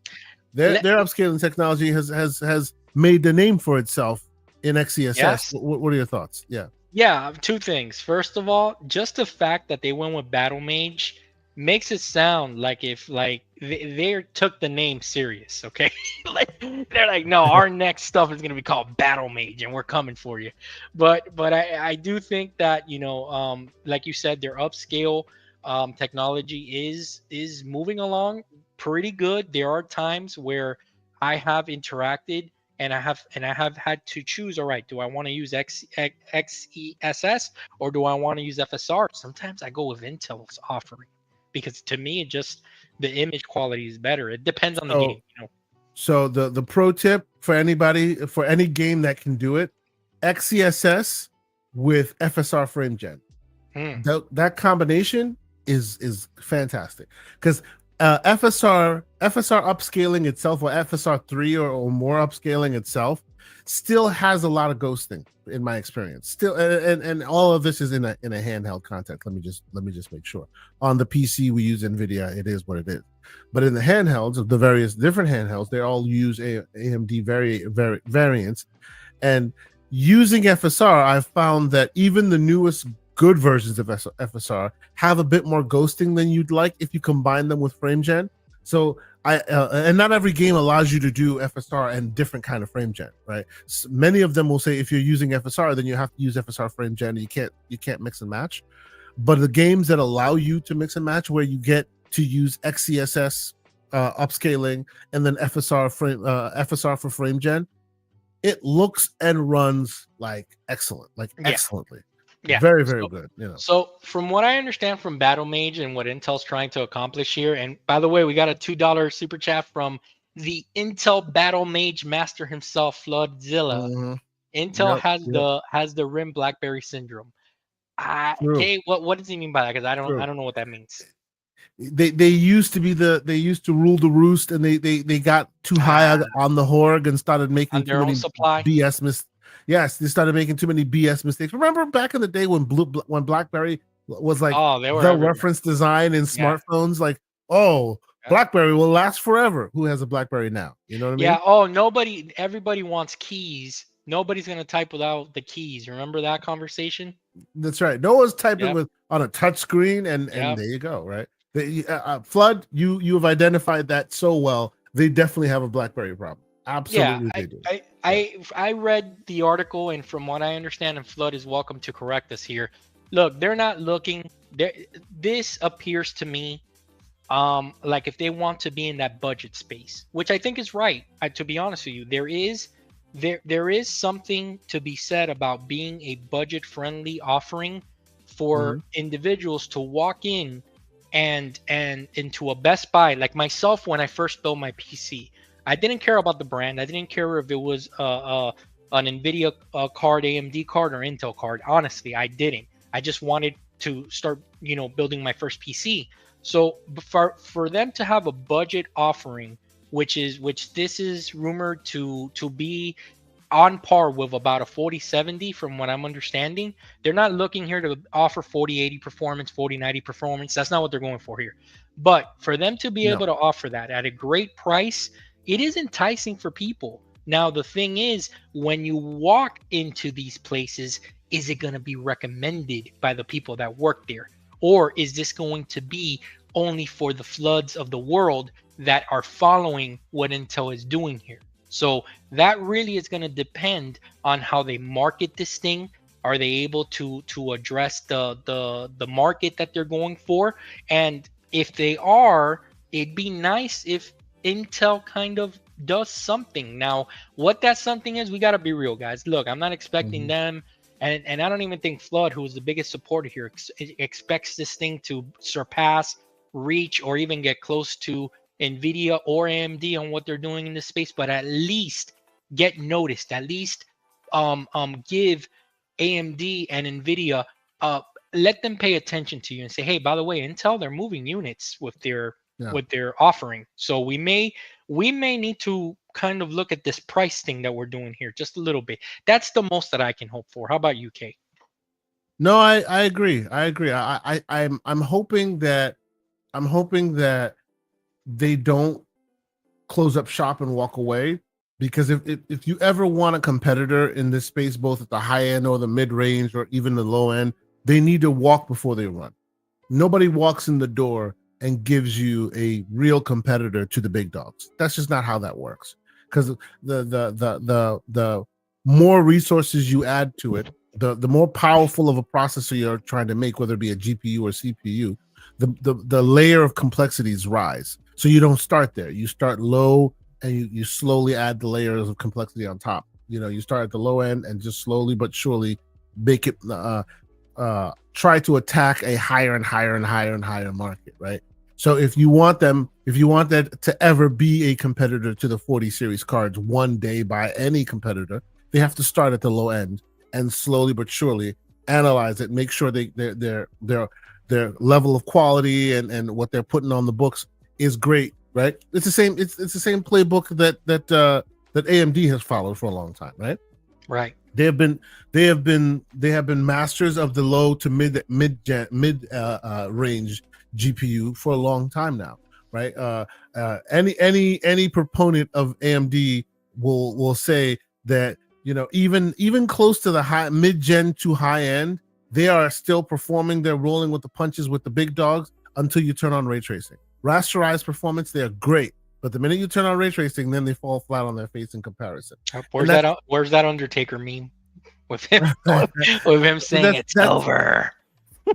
Their upscaling technology has made the name for itself in XESS. Yes. What are your thoughts? Yeah. Yeah, two things. First of all, just the fact that they went with Battle Mage makes it sound like if like they took the name serious, okay? Like they're like, no, our next stuff is gonna be called Battle Mage, and we're coming for you. But I do think that like you said, their upscale technology is moving along pretty good. There are times where I have interacted and I have had to choose. All right, do I want to use XESS or do I want to use FSR? Sometimes I go with Intel's offering because to me it just the image quality is better. It depends on the So, game. so the pro tip for anybody for any game that can do it, XCSS with FSR frame gen. Hmm. That combination is fantastic because FSR upscaling itself or FSR 3 or more upscaling itself still has a lot of ghosting in my experience. Still, and all of this is in a handheld context. Let me just make sure. On the PC we use NVIDIA, it is what it is. But in the handhelds of the various different handhelds, they all use AMD variants. And using FSR, I've found that even the newest good versions of FSR have a bit more ghosting than you'd like if you combine them with frame gen. So and not every game allows you to do FSR and different kind of frame gen, right? So many of them will say if you're using FSR, then you have to use FSR frame gen. And you can't mix and match. But the games that allow you to mix and match, where you get to use XCSS upscaling and then FSR for frame gen, it looks and runs like excellent, like Yeah, excellently. yeah. Very, very good. So from what I understand from Battle Mage and what Intel's trying to accomplish here, and by the way, we got a $2 super chat from the Intel Battle Mage master himself, Floodzilla. Mhm. Intel Yep, yep. has the RIM BlackBerry syndrome. True, Okay, what does he mean by that? Because I true. don't know what that means. They used to be they used to rule the roost, and they got too high Ah, on the horg and started making on too their own many supply. BS Yes, they started making too many BS mistakes. Remember back in the day when when BlackBerry was like Oh, they were the everywhere. reference design in Yeah. smartphones? Like, oh, Yeah. BlackBerry will last forever. Who has a BlackBerry now? You know what I Yeah. mean? Oh, everybody wants keys. Nobody's gonna type without the keys. Remember that conversation? That's right. No one's typing Yep. with on a touch screen, and Yep. there you go. Right. Flood, you have identified that so well. They definitely have a BlackBerry problem. Yeah. Absolutely, they do. Yeah. I read the article, and from what I understand, and Flood is welcome to correct us here. Look, they're not looking. This appears to me like if they want to be in that budget space, which I think is right. To be honest with you, there is something to be said about being a budget friendly offering for Mhm. individuals to walk in and into a Best Buy. Like myself, when I first built my PC, I didn't care about the brand. I didn't care if it was an Nvidia card, AMD card, or Intel card. Honestly, I didn't. I just wanted to start building my first PC. So for them to have a budget offering, which this is rumored to be on par with about a 4070 from what I'm understanding. They're not looking here to offer 4080 performance, 4090 performance. That's not what they're going for here. But for them to be No. able to offer that at a great price, it is enticing for people. Now the thing is, when you walk into these places, is it going to be recommended by the people that work there? Or is this going to be only for the floods of the world that are following what Intel is doing here? So that really is going to depend on how they market this thing. Are they able to address the market that they're going for? And if they are, it'd be nice if Intel kind of does something. Now, what that something is, we got to be real, guys. Look, I'm not expecting Mhm. them, and I don't even think Flood, who is the biggest supporter here, expects this thing to surpass, reach, or even get close to Nvidia or AMD on what they're doing in this space, but at least get noticed. At least give AMD and Nvidia uh let them pay attention to you and say, hey, by the way, Intel, they're moving units Yeah. with their offering. So we may need to kind of look at this price thing that we're doing here just a little bit. That's the most that I can hope for. How about you, Kate? No, I agree. I agree. I'm hoping that they don't close up shop and walk away, because if you ever want a competitor in this space, both at the high end or the mid range or even the low end, they need to walk before they run. Nobody walks in the door and gives you a real competitor to the big dogs. That's just not how that works. Because the more resources you add to it, the more powerful of a processor you're trying to make, whether it be a GPU or CPU, the layer of complexities rise. So you don't start there. You start low and you slowly add the layers of complexity on top. You start at the low end and just slowly but surely make it try to attack a higher and higher and higher and higher market, right? So if you want that to ever be a competitor to the 40 series cards one day by any competitor, they have to start at the low end and slowly but surely analyze it, make sure their level of quality and what they're putting on the books is great, right? It's the same playbook that AMD has followed for a long time, right? Right. They have been masters of the low to mid range GPU for a long time now, right? Any proponent of AMD will say that even close to the high mid gen to high end, they are still performing. They're rolling with the punches with the big dogs until you turn on ray tracing. Rasterized performance, they are great. But the minute you turn on ray tracing, then they fall flat on their face in comparison. Where's that Undertaker meme with him with him saying it's over?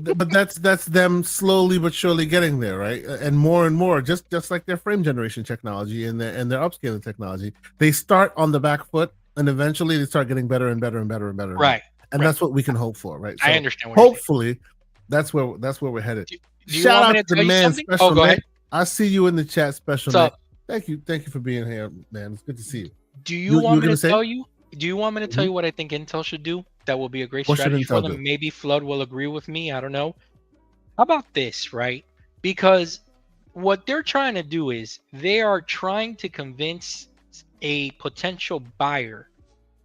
But that's them slowly but surely getting there, right? And more, just like their frame generation technology and their upscaling technology. They start on the back foot, and eventually they start getting better and better and better and better. Right. And that's what we can hope for, right? So I understand. Hopefully, that's where we're headed. Do Shout out to the man, Special go man. ahead. I see you in the chat, Special man. Thank you for being here, man. It's good to see you. Do you want me to tell you? Do you want me to tell you what I think Intel should do? That will be a great strategy for them. Maybe Flood will agree with me. I don't know. How about this, right? Because what they're trying to do is they are trying to convince a potential buyer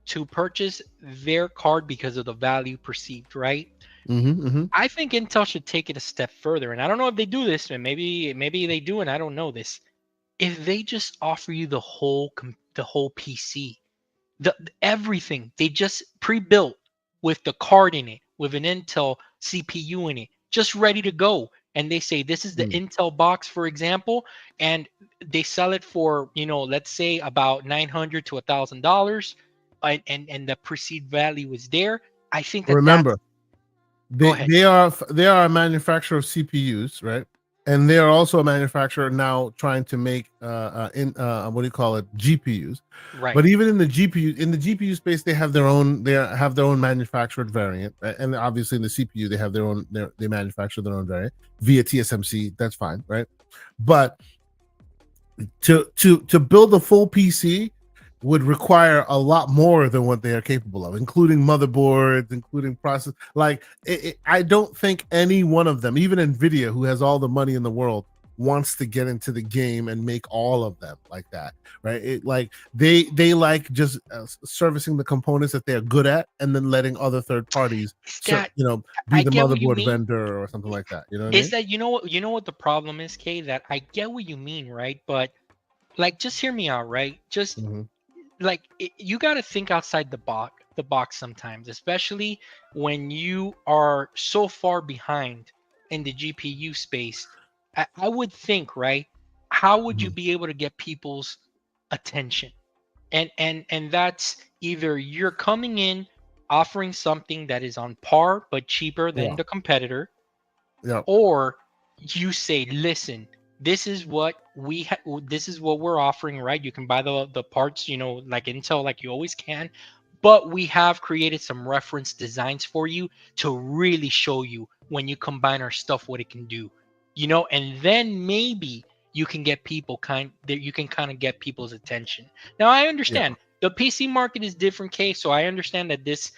to purchase their card because of the value perceived, right? I think Intel should take it a step further, and I don't know if they do this, and maybe they do, and I don't know this. If they just offer you the whole PC, everything they just pre-built with the card in it, with an Intel CPU in it, just ready to go, and they say this is the Intel box, for example, and they sell it for let's say about $900 to $1,000, and the perceived value is there. I think that remember they are a manufacturer of CPUs, right? And they are also a manufacturer now trying to make what do you call it, GPUs. Right. But even in the GPU space, they have their own manufactured variant, right? And obviously in the CPU they manufacture their own variant via TSMC. That's fine, right? But to build a full PC would require a lot more than what they are capable of, including motherboards, including process. I don't think any one of them, even Nvidia, who has all the money in the world, wants to get into the game and make all of them like that, right? They like just servicing the components that they're good at, and then letting other third parties, be the motherboard vendor or something like that. That you know what the problem is, Kay? That I get what you mean, right? But just hear me out, right? Just you got to think outside the box sometimes, especially when you are so far behind in the GPU space. I would think, right? How would you be able to get people's attention? And that's either you're coming in offering something that is on par but cheaper than the competitor, or you say, listen, this is what we're offering, right? You can buy the parts, like Intel, like you always can, but we have created some reference designs for you to really show you when you combine our stuff what it can do, and then maybe you can get kind of get people's attention. Now I understand the PC market is different, case, so I understand that this,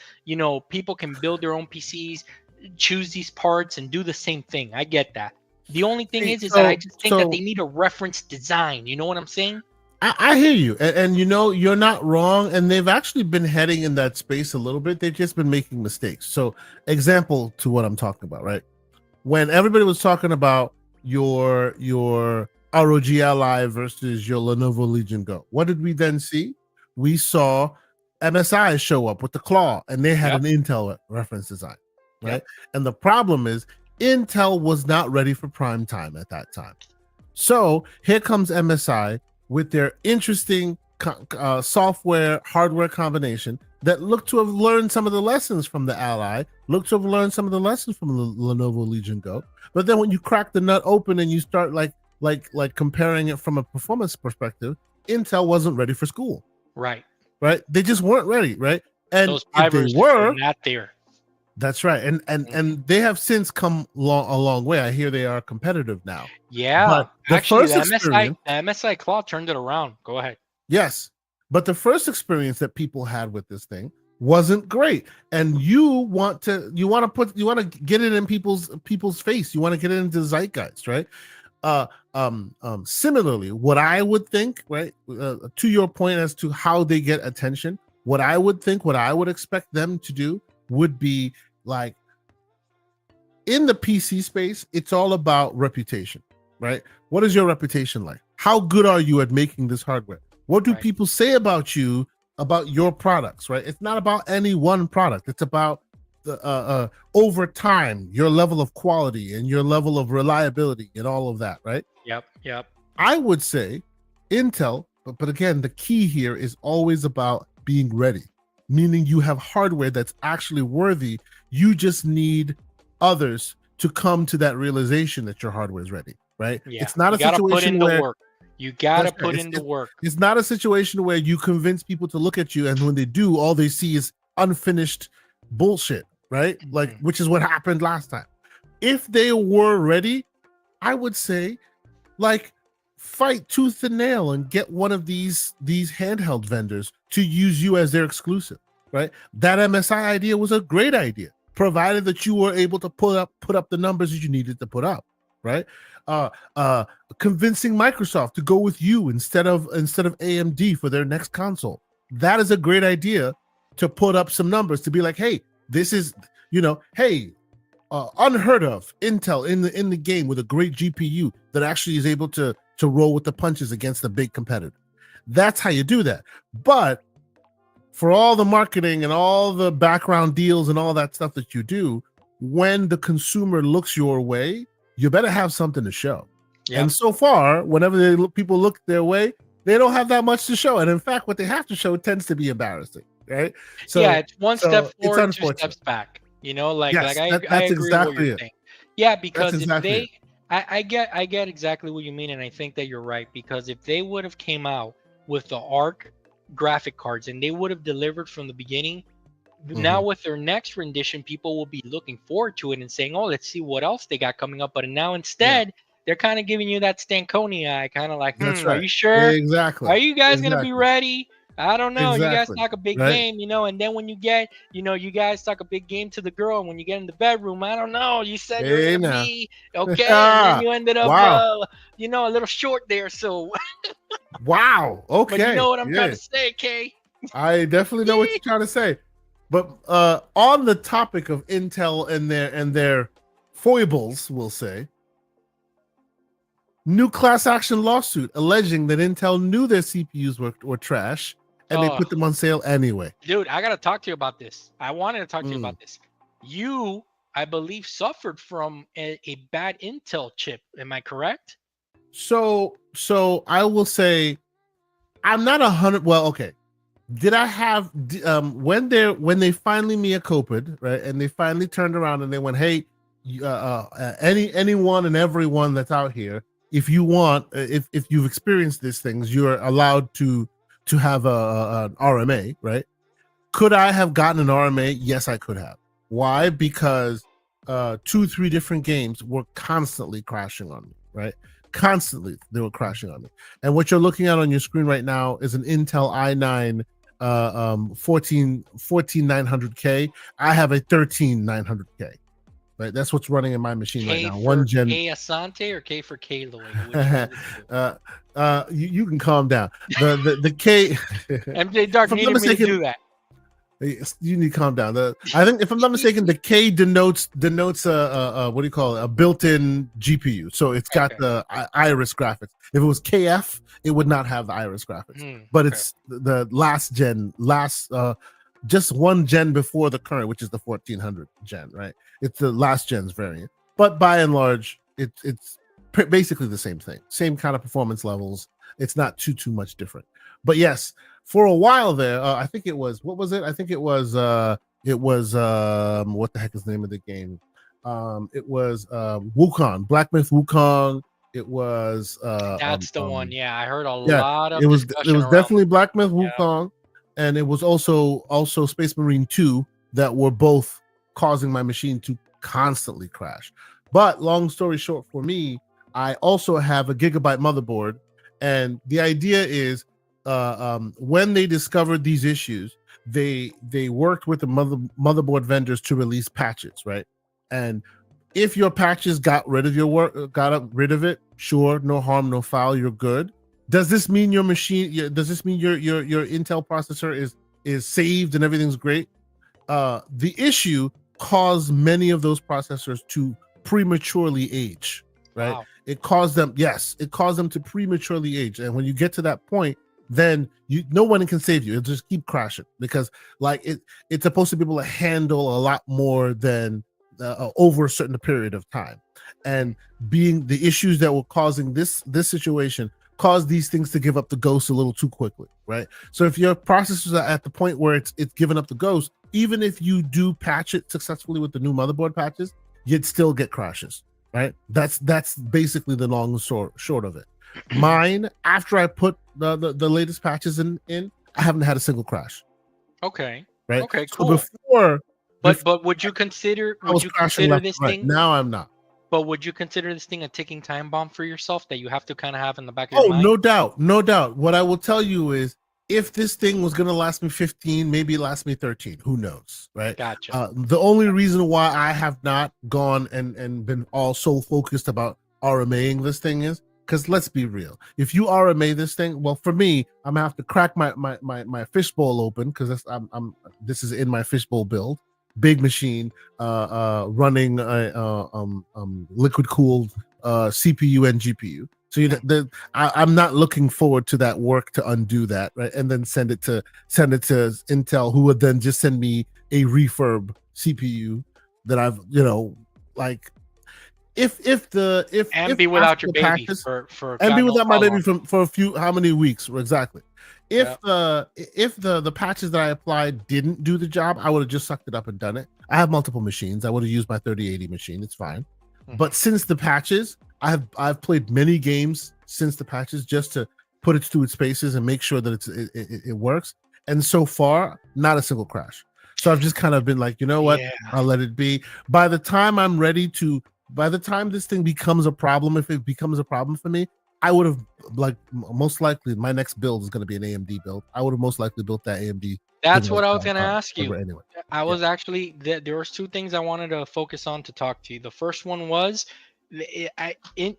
people can build their own PCs, choose these parts, and do the same thing. I get that. The only thing is that I just think that they need a reference design. You know what I'm saying? I hear you, and you're not wrong. And they've actually been heading in that space a little bit. They've just been making mistakes. So, example to what I'm talking about, right? When everybody was talking about your ROG Ally versus your Lenovo Legion Go, what did we then see? We saw MSI show up with the Claw, and they had an Intel reference design, right? And the problem is, Intel was not ready for prime time at that time. So here comes MSI with their interesting software hardware combination that looked to have learned some of the lessons from the Ally, looked to have learned some of the lessons from the Lenovo Legion Go. But then when you crack the nut open and you start like comparing it from a performance perspective, Intel wasn't ready for school. Right. They just weren't ready. And those if they were not there. That's right. And they have since come a long way. I hear they are competitive now. Yeah. But actually, the MSI Claw turned it around. Go ahead. Yes. But the first experience that people had with this thing wasn't great. And you want to get it in people's face. You want to get it into zeitgeist, right? Similarly, what I would think, right, to your point as to how they get attention, what I would expect them to do would be like, in the PC space, it's all about reputation, right? What is your reputation like? How good are you at making this hardware? What do people say about you, about your products, right? It's not about any one product. It's about the over time, your level of quality and your level of reliability and all of that, right? Yep. I would say Intel, but again, the key here is always about being ready, meaning you have hardware that's actually worthy. You just need others to come to that realization that your hardware is ready, right? Yeah. It's not a situation where you gotta put in the work. It's not a situation where you convince people to look at you, and when they do, all they see is unfinished bullshit, right? Mm-hmm. Like, which is what happened last time. If they were ready, I would say, like, fight tooth and nail and get one of these handheld vendors to use you as their exclusive, right? That MSI idea was a great idea, provided that you were able to put up the numbers that you needed to put up, right? Convincing Microsoft to go with you instead of AMD for their next console. That is a great idea, to put up some numbers, to be like, hey, this is, unheard of Intel in the game with a great GPU that actually is able to roll with the punches against a big competitor. That's how you do that. But for all the marketing and all the background deals and all that stuff that you do, when the consumer looks your way, you better have something to show. Yep. And so far, whenever people look their way, they don't have that much to show. And in fact, what they have to show tends to be embarrassing, right? So yeah, it's one step forward, 2 steps back. I agree with what you're saying. Yeah, because I get exactly what you mean, and I think that you're right, because if they would have came out with the ARC graphic cards and they would have delivered from the beginning, now with their next rendition, people will be looking forward to it and saying, oh, let's see what else they got coming up. But now instead, they're kind of giving you that Stankonia eye, kind of like, are you sure? Exactly. Are you guys going to be ready? I don't know. Exactly. You guys talk a big game, and then when you get, you guys talk a big game to the girl, and when you get in the bedroom, I don't know. You said you're going to be okay, and then you ended up, a little short there. So, wow. Okay. But you know what I'm trying to say, Kay? I definitely know what you're trying to say. But on the topic of Intel and their foibles, we'll say, new class action lawsuit alleging that Intel knew their CPUs were trash and they put them on sale anyway. Dude, I got to talk to you about this. I wanted to talk to you about this. You, I believe, suffered from a bad Intel chip. Am I correct? So I will say I'm not 100. Well, okay. Did I have when they finally mea culpa'd, right, and they finally turned around and they went, hey, anyone and everyone that's out here, if you want, if you've experienced these things, you're allowed to have an RMA, right? Could I have gotten an RMA? Yes, I could have. Why? Because 2-3 different games were constantly crashing on me, right? Constantly, they were crashing on me. And what you're looking at on your screen right now is an Intel i9 14900K. I have a 13900K. Right, that's what's running in my machine right now. One gen. K Asante or K for Kaloy? You can calm down. The K. MJ Dark needed me to do that. You need to calm down. I think, if I'm not mistaken, the K denotes what do you call it? A built-in GPU. So it's got the Iris graphics. If it was KF, it would not have the Iris graphics. But it's the last just one gen before the current, which is the 1400 gen, right? It's the last gen's variant. but by and large, it's basically the same thing, same kind of performance levels. It's not too much different. But yes, for a while there, I think it was, what was it? I think it was what the heck is the name of the game? It was Wukong, Black Myth Wukong. It was That's the one. Yeah, I heard a yeah, lot it of was discussion around. definitely Black Myth Yeah. Wukong, and it was also Space Marine 2 that were both causing my machine to constantly crash. But long story short, for me, I also have a gigabyte motherboard, and the idea is when they discovered these issues, they worked with the motherboard vendors to release patches, right? And if your patches got rid of rid of it, sure, no harm, no foul, you're good. Does this mean your machine? Does this mean your Intel processor is saved and everything's great? The issue caused many of those processors to prematurely age, right? Wow. It caused them, yes, it caused them to prematurely age. And when you get to that point, then no one can save you. It'll just keep crashing because like it's supposed to be able to handle a lot more than over a certain period of time. And being the issues that were causing this situation caused these things to give up the ghost a little too quickly, right? So if your processors are at the point where it's giving up the ghost, even if you do patch it successfully with the new motherboard patches, you'd still get crashes, right? That's basically the long and short of it. Mine, after I put the latest patches in, I haven't had a single crash. Okay. Right. Okay. So Cool. before, but would you consider this thing? Now I'm not. But would you consider this thing a ticking time bomb for yourself that you have to kind of have in the back of your Oh, mind? no doubt, no doubt. What I will tell you is, if this thing was going to last me 15, maybe it last me 13. Who knows, right? Gotcha. The only reason why I have not gone and been all so focused about RMAing this thing is because let's be real. If you RMA this thing, well, for me, I'm gonna have to crack my fishbowl open because this is in my fishbowl build. Big machine, running liquid cooled CPU and GPU. So I'm not looking forward to that work to undo that, right? And then send it to Intel, who would then just send me a refurb CPU that I've like if be without your baby patches, for and be God knows without my how baby long. for a few how many weeks exactly. If the patches that I applied didn't do the job, I would have just sucked it up and done it. I have multiple machines. I would have used my 3080 machine. It's fine. But since the patches, I've played many games since the patches just to put it through its paces and make sure that it works. And so far, not a single crash. So I've just kind of been like, you know what? Yeah. I'll let it be. By the time this thing becomes a problem, if it becomes a problem for me, I would have most likely my next build is going to be an AMD build. I would have most likely built that AMD. That's what I was going to ask you. Anyway, I was actually there was two things I wanted to focus on to talk to you. The first one was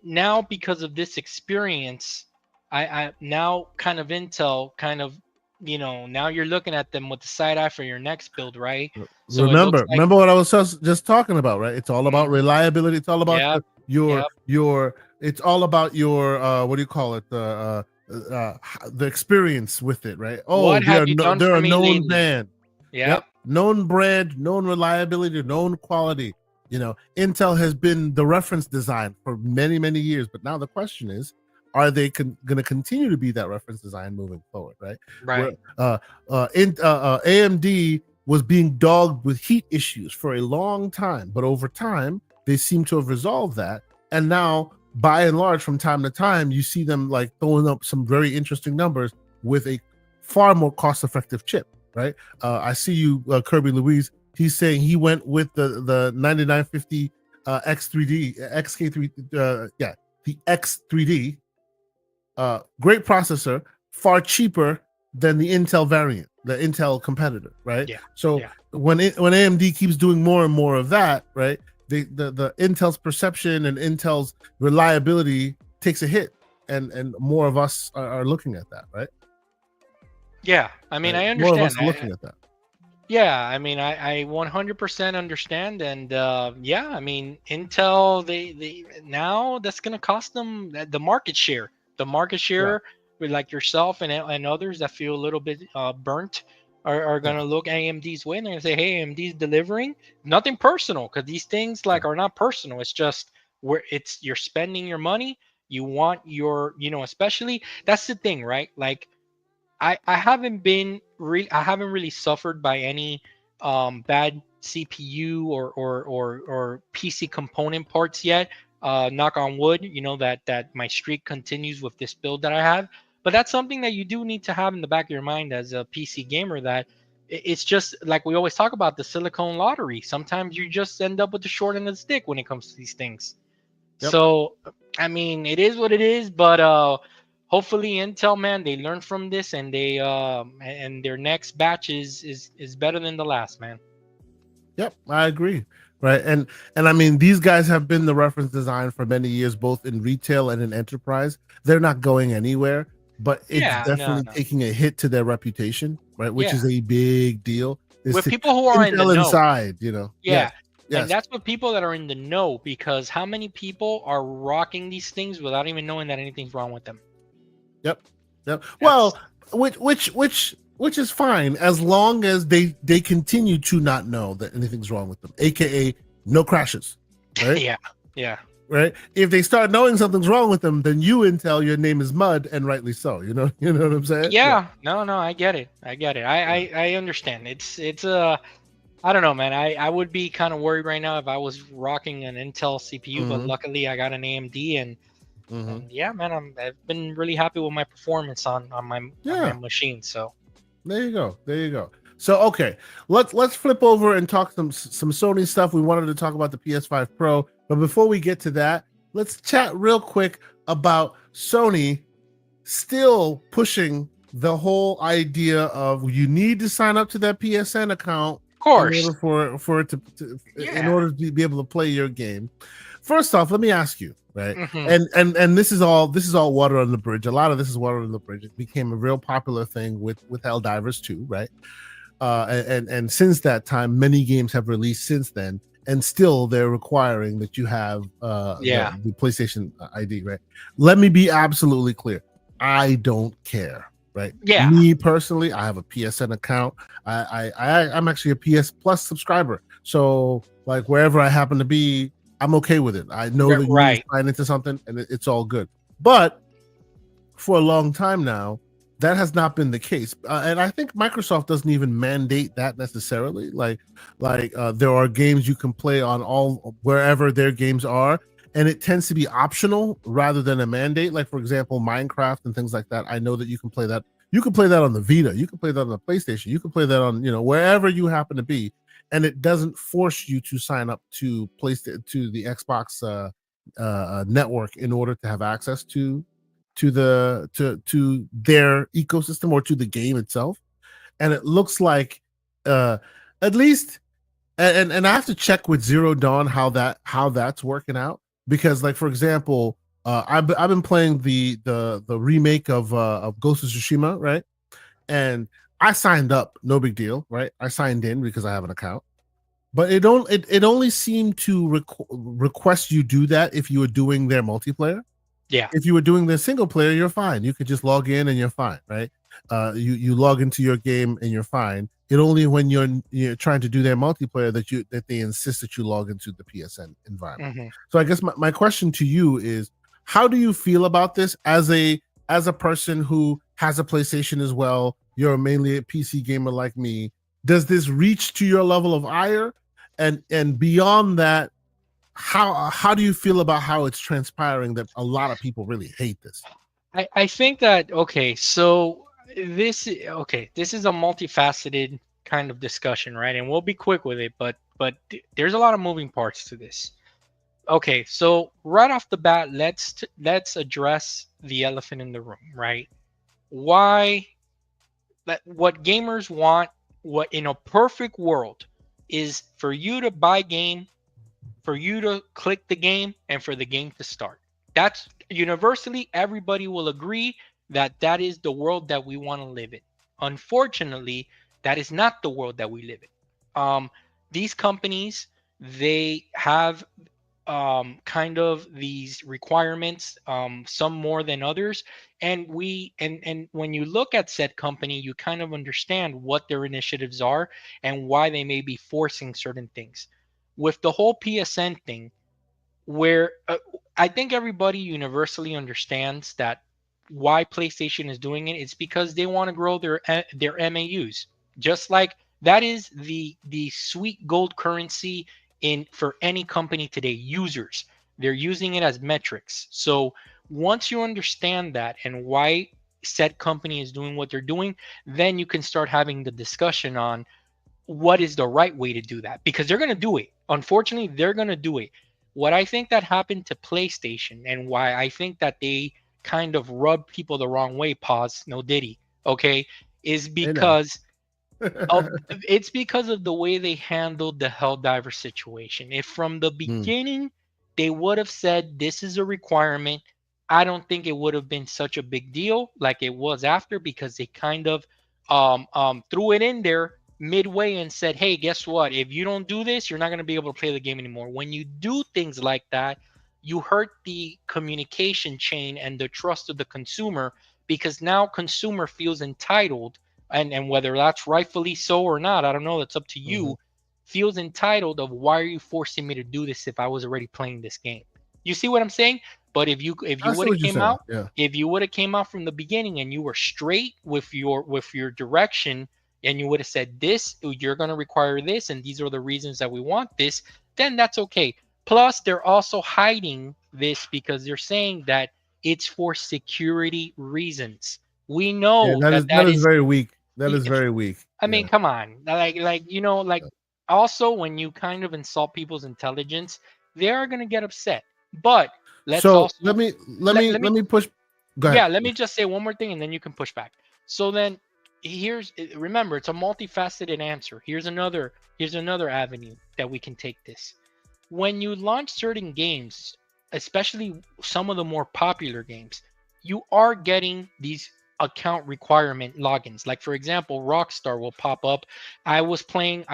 now because of this experience, I now kind of Intel kind of now you're looking at them with the side eye for your next build, right? So remember what I was just talking about, right? It's all about reliability. It's all about it's all about your what do you call it, the experience with it, right? Oh, they're a known brand. Yep. Known brand, known reliability, known quality. Intel has been the reference design for many years, but now the question is, are they going to continue to be that reference design moving forward, right? Right. AMD was being dogged with heat issues for a long time, but over time they seem to have resolved that, and now by and large, from time to time, you see them like throwing up some very interesting numbers with a far more cost-effective chip, right? I see you, Kirby Louise. He's saying he went with the 9950 X3D, XK3, the X3D. Great processor, far cheaper than the Intel variant, the Intel competitor, right? Yeah. So when AMD keeps doing more and more of that, right? The Intel's perception and Intel's reliability takes a hit, and more of us are looking at that, right? Yeah, I mean, right? I understand. More of us are looking at that. Yeah, I mean, I 100% understand, and I mean, Intel, they now that's gonna cost them the market share. The market share with like yourself and others that feel a little bit burnt are Yeah. gonna look AMD's way and they're gonna say, "Hey, AMD's delivering." Nothing personal, because these things Yeah. like are not personal. It's just where it's you're spending your money. You want your, especially that's the thing, right? Like I haven't really suffered by any bad CPU or PC component parts yet. Knock on wood, that my streak continues with this build that I have. But that's something that you do need to have in the back of your mind as a PC gamer, that it's just like we always talk about the silicone lottery. Sometimes you just end up with the short end of the stick when it comes to these things. Yep. So, I mean, it is what it is, but hopefully Intel, man, they learn from this, and they and their next batch is better than the last, man. Yep, I agree. Right. And I mean, these guys have been the reference design for many years, both in retail and in enterprise. They're not going anywhere, but it's Yeah, no, definitely no. taking a hit to their reputation, right? Which Yeah. is a big deal. Is With to people who are in the Intel know. inside, you know. Yes. Yeah. And Yes. that's what people that are in the know, because how many people are rocking these things without even knowing that anything's wrong with them? Yep. Yep. That's Well, which is fine as long as they continue to not know that anything's wrong with them, aka no crashes. Right? yeah. Yeah. Right? If they start knowing something's wrong with them, then you Intel, your name is mud, and rightly so. You know what I'm saying? Yeah. Yeah. No, no, I get it. I get it. Yeah. I understand. It's I don't know, man. I would be kind of worried right now if I was rocking an Intel CPU, but Mm-hmm. luckily I got an AMD, and Mm-hmm. yeah, man, I've been really happy with my performance on my Yeah. machine. So There you go. There you go. So okay, let's flip over and talk some Sony stuff. We wanted to talk about the PS5 Pro, but before we get to that, let's chat real quick about Sony still pushing the whole idea of you need to sign up to that PSN account of in course, order for it to in yeah. order to be able to play your game. First off, let me ask you, right? Hmm. And this is all water on the bridge. A lot of this is water on the bridge. It became a real popular thing with Helldivers 2, right? And since that time, many games have released since then, and still they're requiring that you have Yeah, the PlayStation ID, right? Let me be absolutely clear. I don't care, right? yeah. Me personally, I have a PSN account. I'm actually a PS Plus subscriber, so like wherever I happen to be, I'm okay with it. I know that you Right. sign into something, and it's all good. But for a long time now, that has not been the case, and I think Microsoft doesn't even mandate that necessarily. There are games you can play on all wherever their games are, and it tends to be optional rather than a mandate. Like for example, Minecraft and things like that. I know that you can play that. You can play that on the Vita. You can play that on the PlayStation. You can play that on wherever you happen to be, and it doesn't force you to sign up to the Xbox network in order to have access to their ecosystem or to the game itself. And it looks like uh at least and I have to check with Zero Dawn how that's working out, because like for example, I've been playing the remake of Ghost of Tsushima, right? And I signed up, no big deal, right? I signed in because I have an account, but it only seemed to request you do that if you were doing their multiplayer. Yeah. If you were doing the single player, you're fine. You could just log in and you're fine, right? You log into your game and you're fine. It only when you're trying to do their multiplayer that they insist that you log into the PSN environment. Hmm. So I guess my question to you is, how do you feel about this as a person who has a PlayStation as well? You're mainly a PC gamer like me. Does this reach to your level of ire? And beyond that, how do you feel about how it's transpiring that a lot of people really hate this? I think that okay, so this is a multifaceted kind of discussion, right? And we'll be quick with it, but there's a lot of moving parts to this. Okay, so right off the bat, let's address the elephant in the room, right? Why what gamers want, what in a perfect world is for you to buy game, for you to click the game, and for the game to start. That's universally everybody will agree that that is the world that we want to live in. Unfortunately, that is not the world that we live in. These companies, they have kind of these requirements, some more than others. And when you look at said company, you kind of understand what their initiatives are and why they may be forcing certain things. With the whole PSN thing, where I think everybody universally understands that why PlayStation is doing it. It's because they want to grow their MAUs. Just like that is the sweet gold currency in for any company today. Users, they're using it as metrics. So once you understand that and why said company is doing what they're doing, then you can start having the discussion on what is the right way to do that, because they're going to do it. Unfortunately, they're going to do it. What I think that happened to PlayStation and why I think that they kind of rubbed people the wrong way, pause, no diddy, okay, is I know. because of it's because of the way they handled the Helldiver situation. If from the Mm, beginning they would have said this is a requirement, I don't think it would have been such a big deal like it was after, because they kind of threw it in there midway and said, "Hey, guess what? If you don't do this, you're not going to be able to play the game anymore." When you do things like that, you hurt the communication chain and the trust of the consumer, because now consumer feels entitled, and whether that's rightfully so or not, I don't know, that's up to mhm. you, feels entitled of why are you forcing me to do this if I was already playing this game. You see what I'm saying? But I see what you're saying. Yeah. if you would have came out from the beginning and you were straight with your direction, and you would have said this, you're going to require this, and these are the reasons that we want this, then that's okay. Plus they're also hiding this because they're saying that it's for security reasons. We Yeah, know that that that is is, very weak. That is very weak. I mean, Yeah. come on. Like also when you kind of insult people's intelligence, they are going to get upset. But let's So also let let me me push. Go ahead. yeah, let me just say one more thing and then you can push back. So then here's, remember, it's a multifaceted answer. Here's another avenue that we can take this. When you launch certain games, especially some of the more popular games, you are getting these account requirement logins. Like for example, Rockstar will pop up. I was trying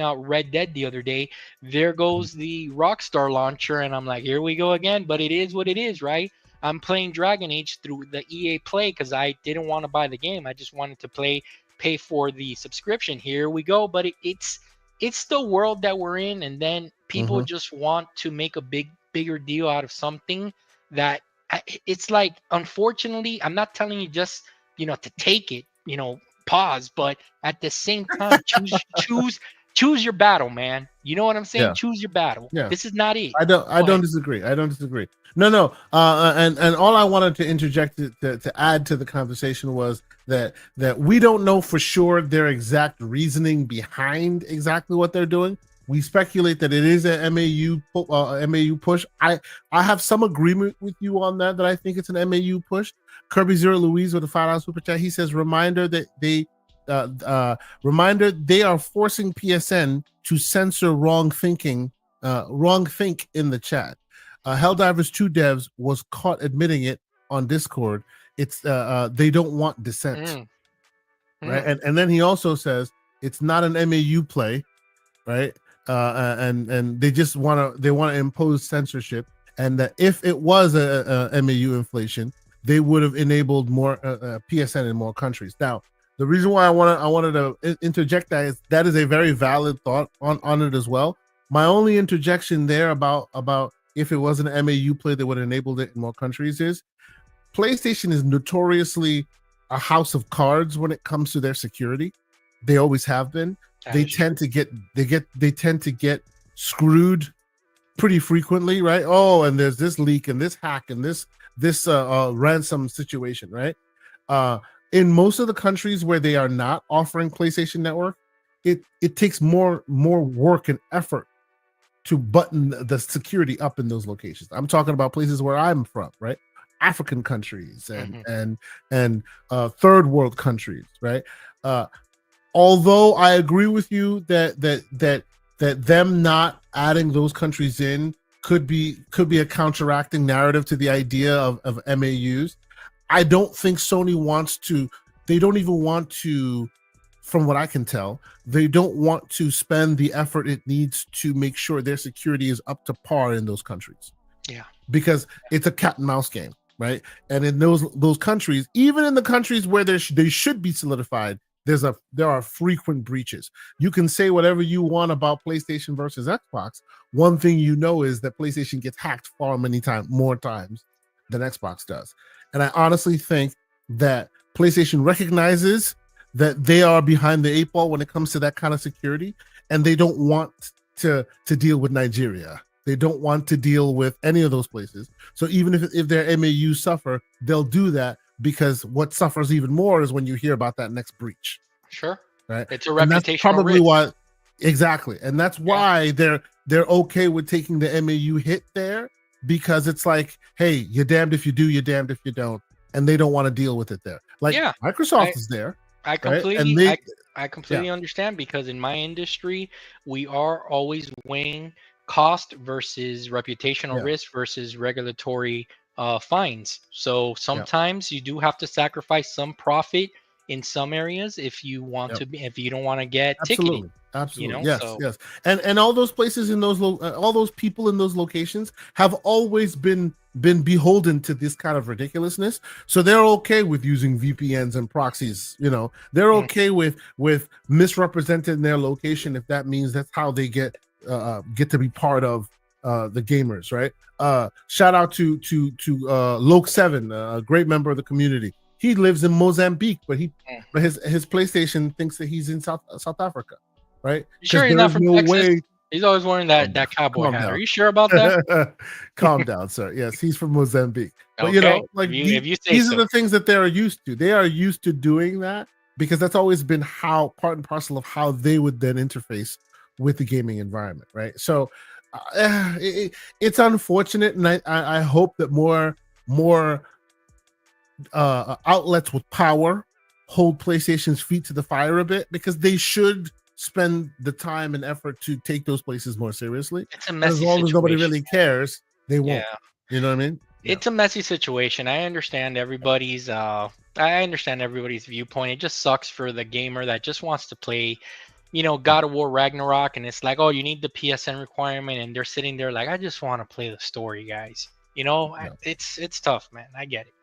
out Red Dead the other day. There goes the Rockstar launcher, and I'm like, here we go again. But it is what it is, right? I'm playing Dragon Age through the EA Play because I didn't want to buy the game. I just wanted to pay for the subscription. Here we go. But it's the world that we're in, and then people Hmm. just want to make a bigger deal out of something that it's like, unfortunately, I'm not telling you just, to take it, pause, but at the same time, choose your battle, man. You know what I'm saying? Yeah. Choose your battle. Yeah. This is not it. I Go don't ahead. disagree. I don't disagree. No, no. And all I wanted to interject to add to the conversation was that we don't know for sure their exact reasoning behind exactly what they're doing. We speculate that it is an MAU push. I have some agreement with you on that. That I think it's an MAU push. Kirby Zero Louise with a $5 super chat. He says uh, uh, reminder they are forcing PSN to censor wrong think in the chat. Helldivers 2 devs was caught admitting it on Discord. It's they don't want dissent, Mm, right? mm, And then he also says it's not an MAU play, right? And they want to impose censorship, and that if it was a MAU inflation, they would have enabled more PSN in more countries. Now, the reason why I wanted to interject that is a very valid thought on it as well. My only interjection there about if it was an MAU play that would have enabled it in more countries is PlayStation is notoriously a house of cards when it comes to their security. They always have been. that They is true. tend to get screwed pretty frequently, right? Oh, and there's this leak and this hack and this ransom situation, right? Uh, in most of the countries where they are not offering PlayStation Network, it takes more work and effort to button the security up in those locations. I'm talking about places where I'm from, right? African countries Hmm. and third world countries, right? Uh, although I agree with you that them not adding those countries in could be a counteracting narrative to the idea of MAUs. I don't think Sony wants to. They don't even want to from what I can tell, they don't want to spend the effort it needs to make sure their security is up to par in those countries. Yeah. Because it's a cat and mouse game, right? And in those countries, even in the countries where they should be solidified, there are frequent breaches. You can say whatever you want about PlayStation versus Xbox. One thing you know is that PlayStation gets hacked more times than Xbox does. And I honestly think that PlayStation recognizes that they are behind the eight ball when it comes to that kind of security, and they don't want to deal with Nigeria. They don't want to deal with any of those places. So even if their MAU suffer, they'll do that, because what suffers even more is when you hear about that next breach. Sure. Right. It's a and that's reputational probably risk. why, exactly. And that's why they're okay with taking the MAU hit there, because it's like, hey, you're damned if you do, you're damned if you don't. And they don't want to deal with it there. Like Microsoft is there. I completely, I completely understand, because in my industry, we are always weighing cost versus reputational risk versus regulatory fines. So sometimes you do have to sacrifice some profit in some areas if you want to be, if you don't want to get ticketed. Absolutely. You know? Yes, so, yes. And all those places in those all those people in those locations have always been beholden to this kind of ridiculousness. So they're okay with using VPNs and proxies, you know. They're okay with misrepresenting their location if that means that's how they get to be part of the gamers, right? Shout out to Loke7, a great member of the community. He lives in Mozambique, but his PlayStation thinks that he's in South Africa, right? Sure, he's not from Texas. He's always wearing that cowboy hat. Are you sure about that? Calm down, sir. Yes, he's from Mozambique. But you know, like these are the things that they're used to. They are used to doing that because that's always been how part and parcel of how they would then interface with the gaming environment, right? So it's unfortunate, and I hope that more outlets with power hold PlayStation's feet to the fire a bit, because they should spend the time and effort to take those places more seriously. It's a messy as long situation. as nobody really cares, they won't. You know what I mean? It's a messy situation. I understand everybody's viewpoint. It just sucks for the gamer that just wants to play, you know, God of War Ragnarok, and it's like, oh, you need the PSN requirement, and they're sitting there like, I just want to play the story, guys. You know, it's tough, man. I get it.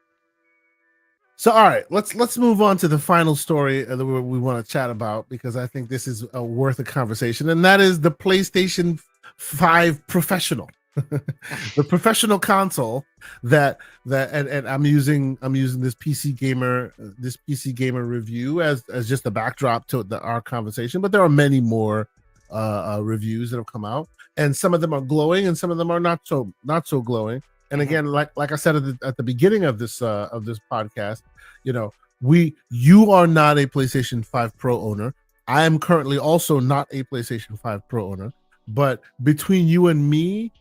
So, all right, let's move on to the final story that we want to chat about, because I think this is worth a conversation, and that is the PlayStation 5 Professional, the professional console that and I'm using this PC gamer review as just a backdrop to our conversation, but there are many more reviews that have come out, and some of them are glowing, and some of them are not so glowing. And again, like I said at the beginning of this podcast, you know, you are not a PlayStation 5 Pro owner. I am currently also not a PlayStation 5 Pro owner, but between you and me,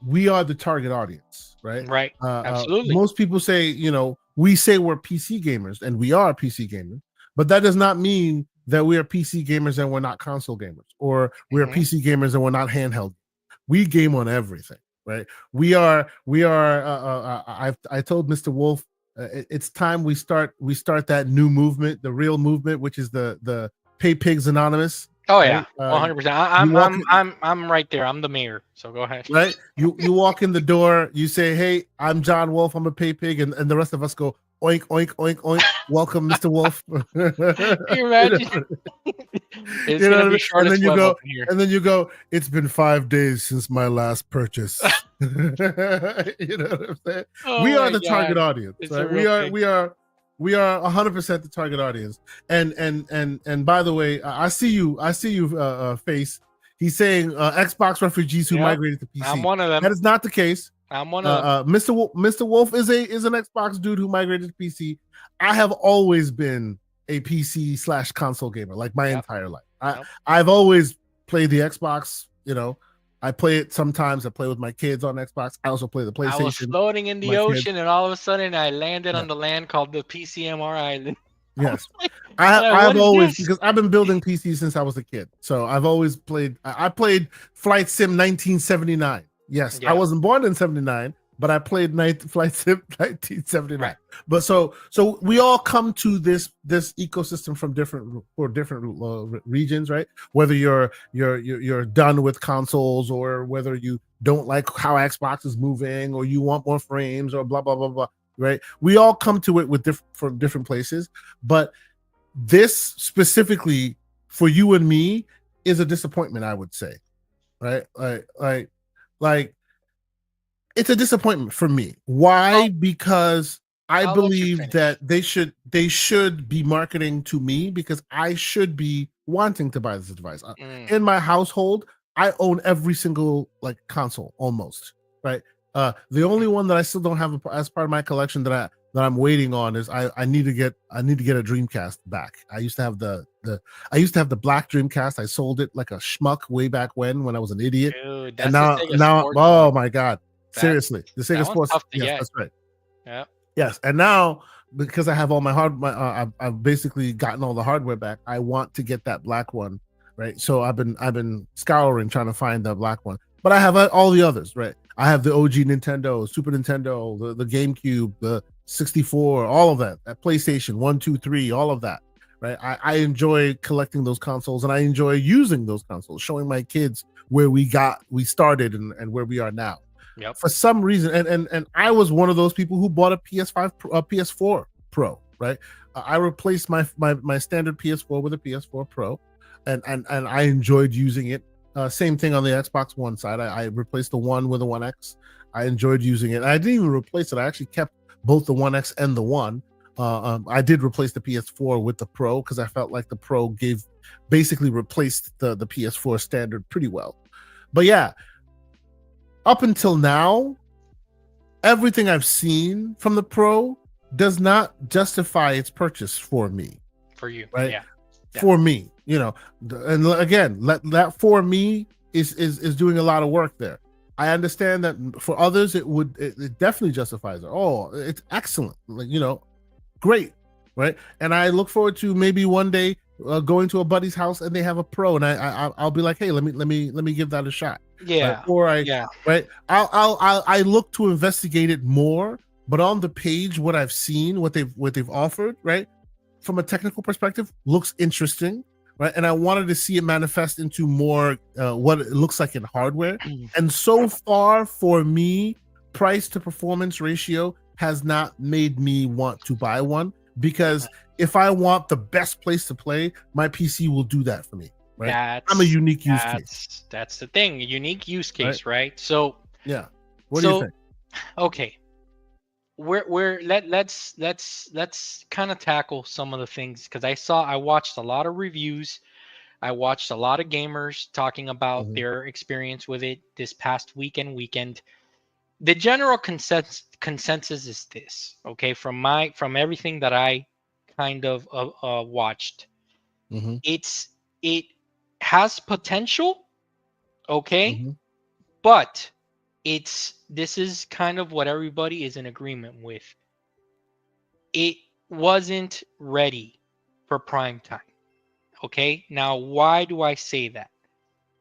we are the target audience, right? Right. Absolutely. Most people say, you know, we say we're PC gamers, and we are PC gamers, but that does not mean that we are PC gamers and we're not console gamers, or we're PC gamers and we're not handheld. We game on everything. Right, we are. I told Mr. Wolf, it's time we start that new movement, the real movement, which is the Pay Pigs Anonymous. Oh yeah, 100%. I'm right there. I'm the mayor. So go ahead. Right, you walk in the door, you say, "Hey, I'm John Wolf. I'm a Pay Pig," and the rest of us go, "Oink oink oink oink." Welcome, Mr. Wolf. Can you imagine? It's gonna be short, and then you go. It's been 5 days since my last purchase. You know what I'm saying? We are the target audience. Right? We are 100% the target audience. And by the way, I see you, Face. He's saying Xbox refugees who migrated to PC. I'm one of them. That is not the case. I'm one of them. Mr. Wolf is an Xbox dude who migrated to PC. I have always been a PC / console gamer, like my entire life. I've always played the Xbox. You know, I play it sometimes. I play with my kids on Xbox. I also play the PlayStation. I was floating in the ocean, and all of a sudden, I landed on the land called the PCMR Island. Yes, I've always, because I've been building PCs since I was a kid. So I've always played. I played Flight Sim 1979. Yes, I wasn't born in 79, but I played Flight Sim 1979. Right. But so we all come to this ecosystem from different regions, right? Whether you're done with consoles, or whether you don't like how Xbox is moving, or you want more frames, or blah blah blah blah. Right? We all come to it with from different places, but this specifically for you and me is a disappointment, I would say. Right? Like it's a disappointment for me. Why? Well, Because I I'll let you believe finish. that they should be marketing to me, because I should be wanting to buy this device. Mm, In my household, I own every single like console almost, right? The only one that I still don't have as part of my collection that I'm waiting on is I need to get a Dreamcast back. I used to have the black Dreamcast. I sold it like a schmuck way back when I was an idiot, dude, and that's the Sega Sports one. oh my god, That seriously, the Sega that one's Sports. tough to Yes, get. that's right. Yeah. Yes, and now because I have all I've basically gotten all the hardware back. I want to get that black one, right? So I've been scouring trying to find the black one, but I have all the others, right? I have the OG Nintendo, Super Nintendo, the GameCube, the 64, all of that PlayStation 1, 2, 3, all of that, right? I enjoy collecting those consoles, and I enjoy using those consoles, showing my kids where we started and where we are now. Yep. For some reason, and I was one of those people who bought a PS4 Pro, right? I replaced my standard PS4 with a PS4 Pro, and I enjoyed using it. Same thing on the Xbox One side. I replaced the One with the One X. I enjoyed using it. I didn't even replace it. I actually kept both the One X and the One. I did replace the PS4 with the Pro because I felt like the Pro basically replaced the PS4 standard pretty well. But yeah, up until now, everything I've seen from the Pro does not justify its purchase for me. For you. Right? Yeah. For me, and again, that for me is doing a lot of work there. I understand that for others it definitely justifies it. Oh, it's excellent, like great, right? And I look forward to maybe one day going to a buddy's house and they have a Pro, and I'll be like, hey, let me give that a shot. Right? Yeah. Or Yeah. right, I look to investigate it more, but on the page, what I've seen, what they've offered, right, from a technical perspective, looks interesting, right? And I wanted to see it manifest into more what it looks like in hardware. And so far, for me, price to performance ratio has not made me want to buy one, because if I want the best place to play, my PC will do that for me, right? I'm a unique use case. That's the thing, a unique use case, right? So yeah, what do you think? Okay, let's kind of tackle some of the things, because I watched a lot of reviews. I watched a lot of gamers talking about their experience with it this past weekend. The general consensus is this, okay? From everything that I kind of watched, it has potential, okay, but this is kind of what everybody is in agreement with. It wasn't ready for prime time. Okay, now why do I say that?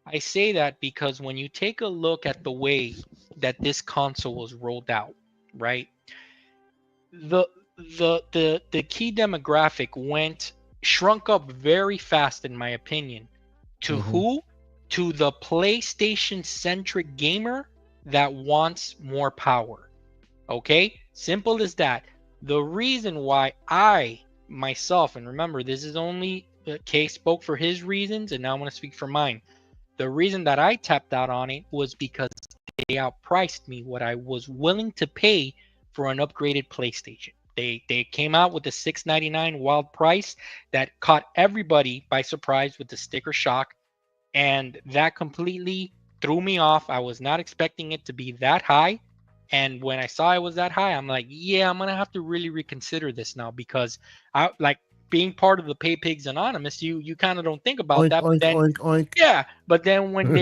I say that because when you take a look at the way that this console was rolled out, right? The key demographic shrunk up very fast, in my opinion. To who? To the PlayStation centric gamer that wants more power. Okay, simple as that. The reason why I myself, and remember, this is only Kay spoke for his reasons, and now I'm going to speak for mine. The reason that I tapped out on it was because they outpriced me what I was willing to pay for an upgraded PlayStation. They came out with the $699 wild price that caught everybody by surprise with the sticker shock, and that completely threw me off. I was not expecting it to be that high. And when I saw it was that high, I'm like, yeah, I'm gonna have to really reconsider this now, because I like being part of the Pay Pigs Anonymous. You kind of don't think about Oink, that, but oink, then oink, oink. yeah, but then when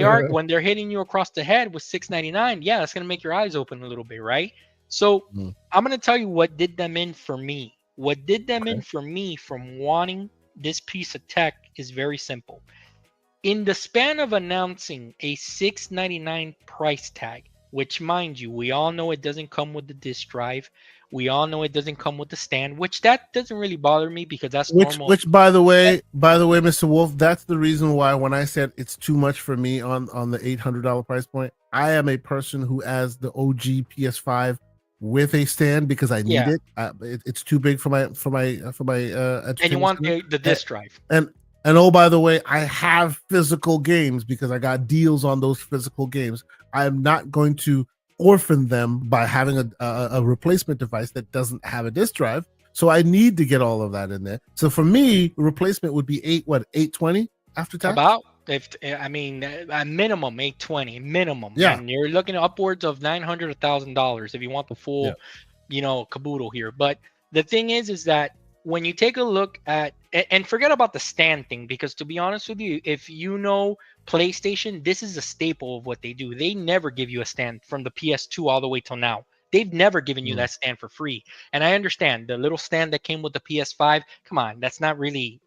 they're hitting you across the head with $699, yeah, that's gonna make your eyes open a little bit, right? So I'm gonna tell you what did them in for me. What did them in for me from wanting this piece of tech is very simple. In the span of announcing a $699 price tag, which, mind you, we all know it doesn't come with the disk drive. We all know it doesn't come with the stand, which that doesn't really bother me because that's normal. Which by the way, Mr. Wolf, that's the reason why when I said it's too much for me on the $800 price point, I am a person who has the OG PS5 with a stand because I need Yeah, it. It's too big for my and you entertainment want center. the And, disk drive. and oh, by the way, I have physical games because I got deals on those physical games. I am not going to orphan them by having a replacement device that doesn't have a disk drive. So I need to get all of that in there. So for me, replacement would be 820 after tax? About if I mean a minimum 820 minimum, Yeah. and you're looking upwards of 900 $1,000 if you want the Yeah. full, caboodle here. But the thing is that when you take a look at and forget about the stand thing, because to be honest with you, if you know PlayStation, this is a staple of what they do. They never give you a stand from the PS2 all the way till now. They've never given you Mm. that stand for free. And I understand the little stand that came with the PS5. Come on, that's not really,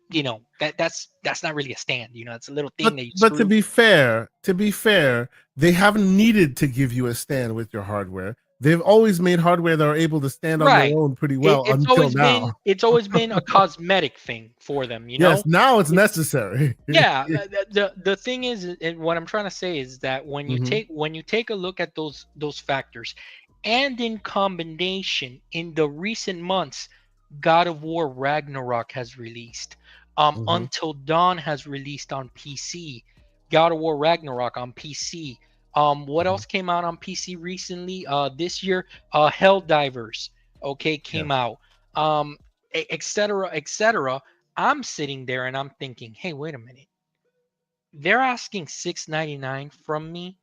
that's not really a stand. It's a little thing that you But to screw. be fair, they haven't needed to give you a stand with your hardware. They've always made hardware that are able to stand on their Right. own pretty It, well it's until always now. been it's always been a cosmetic thing for them, Yes, now it's It's necessary. yeah. The thing is, and what I'm trying to say is that Mhm. when you take a look at those factors, and in combination, in the recent months, God of War Ragnarok has released. Mhm. Until Dawn has released on PC. God of War Ragnarok on PC. What Mhm. else came out on PC recently? This year, Helldivers, okay, Yeah. came out. Etc. Etc. I'm sitting there and I'm thinking, hey, wait a minute. They're asking 6.99 from me,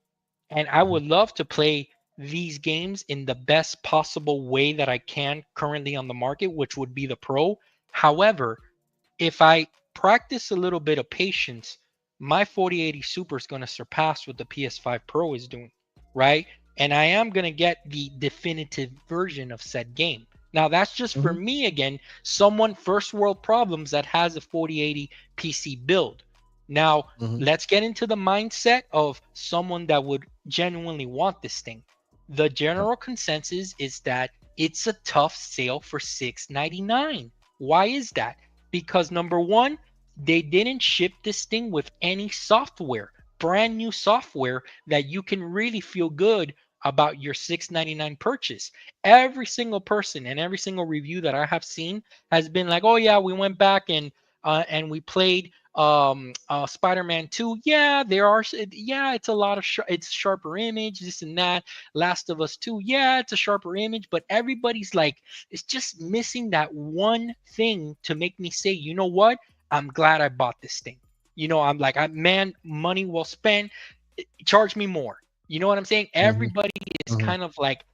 and I Mhm. would love to play these games in the best possible way that I can currently on the market, which would be the Pro. However, if I practice a little bit of patience, my 4080 Super is going to surpass what the PS5 Pro is doing, right? And I am going to get the definitive version of said game. Now, that's just for Mhm. me again, someone first world problems that has a 4080 PC build. Now, Mhm. let's get into the mindset of someone that would genuinely want this thing. The Yeah. general consensus is that it's a tough sale for 699. Why is that? Because number one, they didn't ship this thing with any software, brand new software that you can really feel good about your 699 purchase. Every single person and every single review that I have seen has been like, "Oh yeah, we went back and we played Spider-Man 2. Yeah, yeah, it's a lot of it's sharper image, this and that. Last of Us 2. Yeah, it's a sharper image, but everybody's like it's just missing that one thing to make me say, you know what? I'm glad I bought this thing. I'm like, man, money well spent. Charge me more. You know what I'm saying? Mhm. Everybody is Mhm. kind of like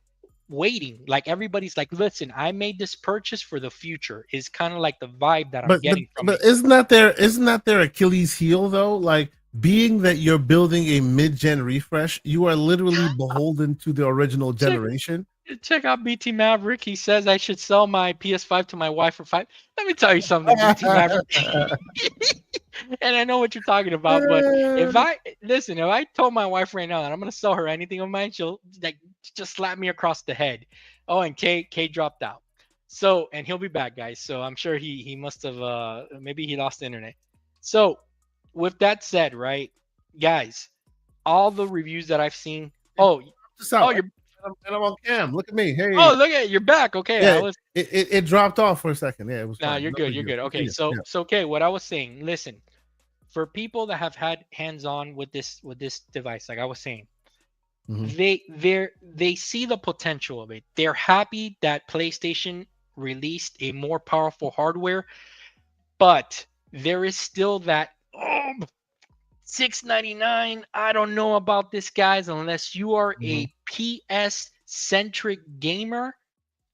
waiting. Like everybody's like, listen, I made this purchase for the future. Is kind of like the vibe that I'm But getting from but it. isn't that their Achilles heel though? Like being that you're building a mid-gen refresh, you are literally beholden to the original Check generation. check out BT Maverick. He says I should sell my PS5 to my wife for five. Let me tell you something, BT Maverick. And I know what you're talking about, but if I told my wife right now that I'm gonna sell her anything of mine, she'll like just slap me across the head. Oh, and K dropped out. So, and he'll be back, guys. So I'm sure he must have maybe he lost the internet. So, with that said, right, guys, all the reviews that I've seen. Oh, This oh, out. you're And I'm on cam. Look at me. Hey. oh, look at you're back. Okay, I Yeah, was it dropped off for a second. Yeah, it was nah, fine. you're No good. big You're deal. good. Okay, Continue. so Yeah. so okay, what I was saying. Listen, for people that have had hands-on with this device, like I was saying, Mhm. they see the potential of it. They're happy that PlayStation released a more powerful hardware, but there is still that 699. I don't know about this, guys, unless you are Mhm. a PS centric gamer.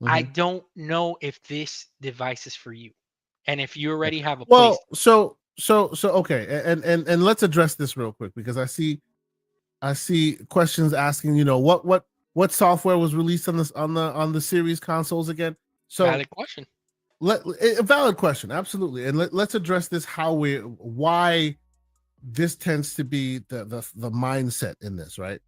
I Mhm. don't know if this device is for you. And if you Yeah. already have a place, Well, so okay, and let's address this real quick because I see questions asking, what software was released on the series consoles again. So valid question. a valid question, absolutely, and let's address this why this tends to be the mindset in this, right?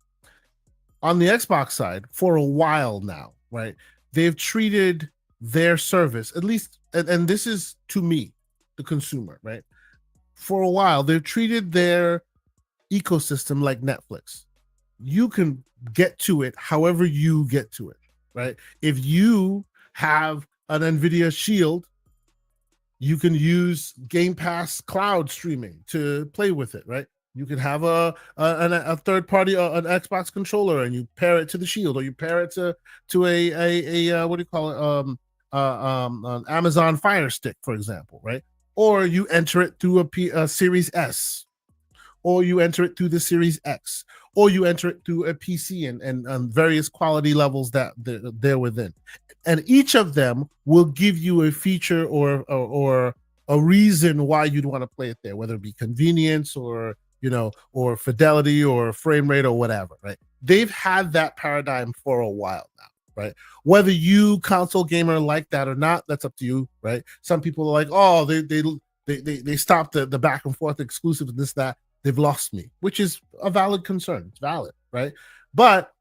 on the Xbox side for a while now, right? They've treated their service, at least, and this is to me, the consumer, right? For a while, they've treated their ecosystem like Netflix. You can get to it however you get to it, right? If you have an NVIDIA Shield, you can use Game Pass cloud streaming to play with it, right? You can have a third party, an Xbox controller, and you pair it to the Shield, or you pair it to a what do you call it, an Amazon Fire Stick, for example, right? Or you enter it through a Series S, or you enter it through the Series X, or you enter it through a PC and various quality levels that they're within. And each of them will give you a feature or a reason why you'd want to play it there, whether it be convenience or or fidelity or frame rate or whatever, right? They've had that paradigm for a while now, right? Whether you console gamer like that or not, that's up to you, right? Some people are like, oh, they stopped the back and forth exclusive and this, that. They've lost me, which is a valid concern. It's valid, right? But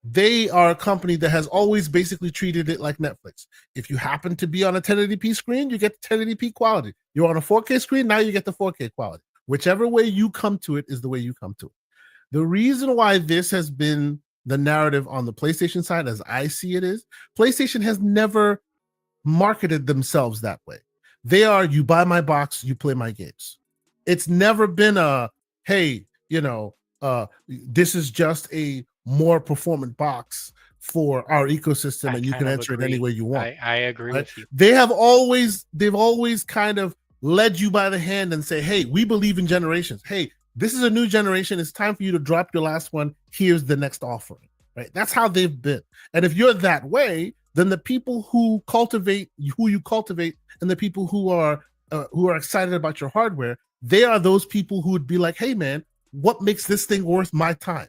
they are a company that has always basically treated it like Netflix. If you happen to be on a 1080p screen, you get the 1080p quality. You're on a 4K screen, now you get the 4K quality. Whichever way you come to it is the way you come to it. The reason why this has been the narrative on the PlayStation side, as I see it, is PlayStation has never marketed themselves that way. They are, you buy my box, you play my games. It's never been a, hey, this is just a more performant box for our ecosystem, and you can enter it any way you want. I agree with you. They've always kind of led you by the hand and say, hey, we believe in generations. Hey, this is a new generation. It's time for you to drop your last one. Here's the next offering, right? That's how they've been. And if you're that way, then the people who you cultivate, and the people who are excited about your hardware, they are those people who would be like, hey, man, what makes this thing worth my time?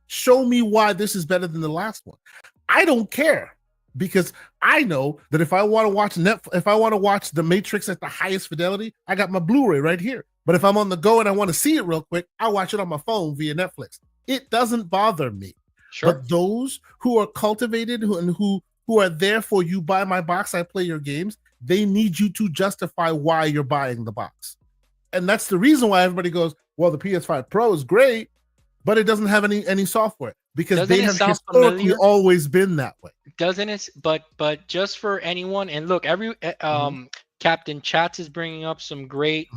Show me why this is better than the last one. I don't care, because I know that if I want to watch The Matrix at the highest fidelity, I got my Blu-ray right here. But if I'm on the go and I want to see it real quick, I watch it on my phone via Netflix. It doesn't bother me. Sure. But those who are cultivated who are there for you buy my box, I play your games, they need you to justify why you're buying the box. And that's the reason why everybody goes, well, the PS5 Pro is great, but it doesn't have any software, because they have historically always been that way. Doesn't it? But just for anyone, and look, Captain Chats is bringing up some great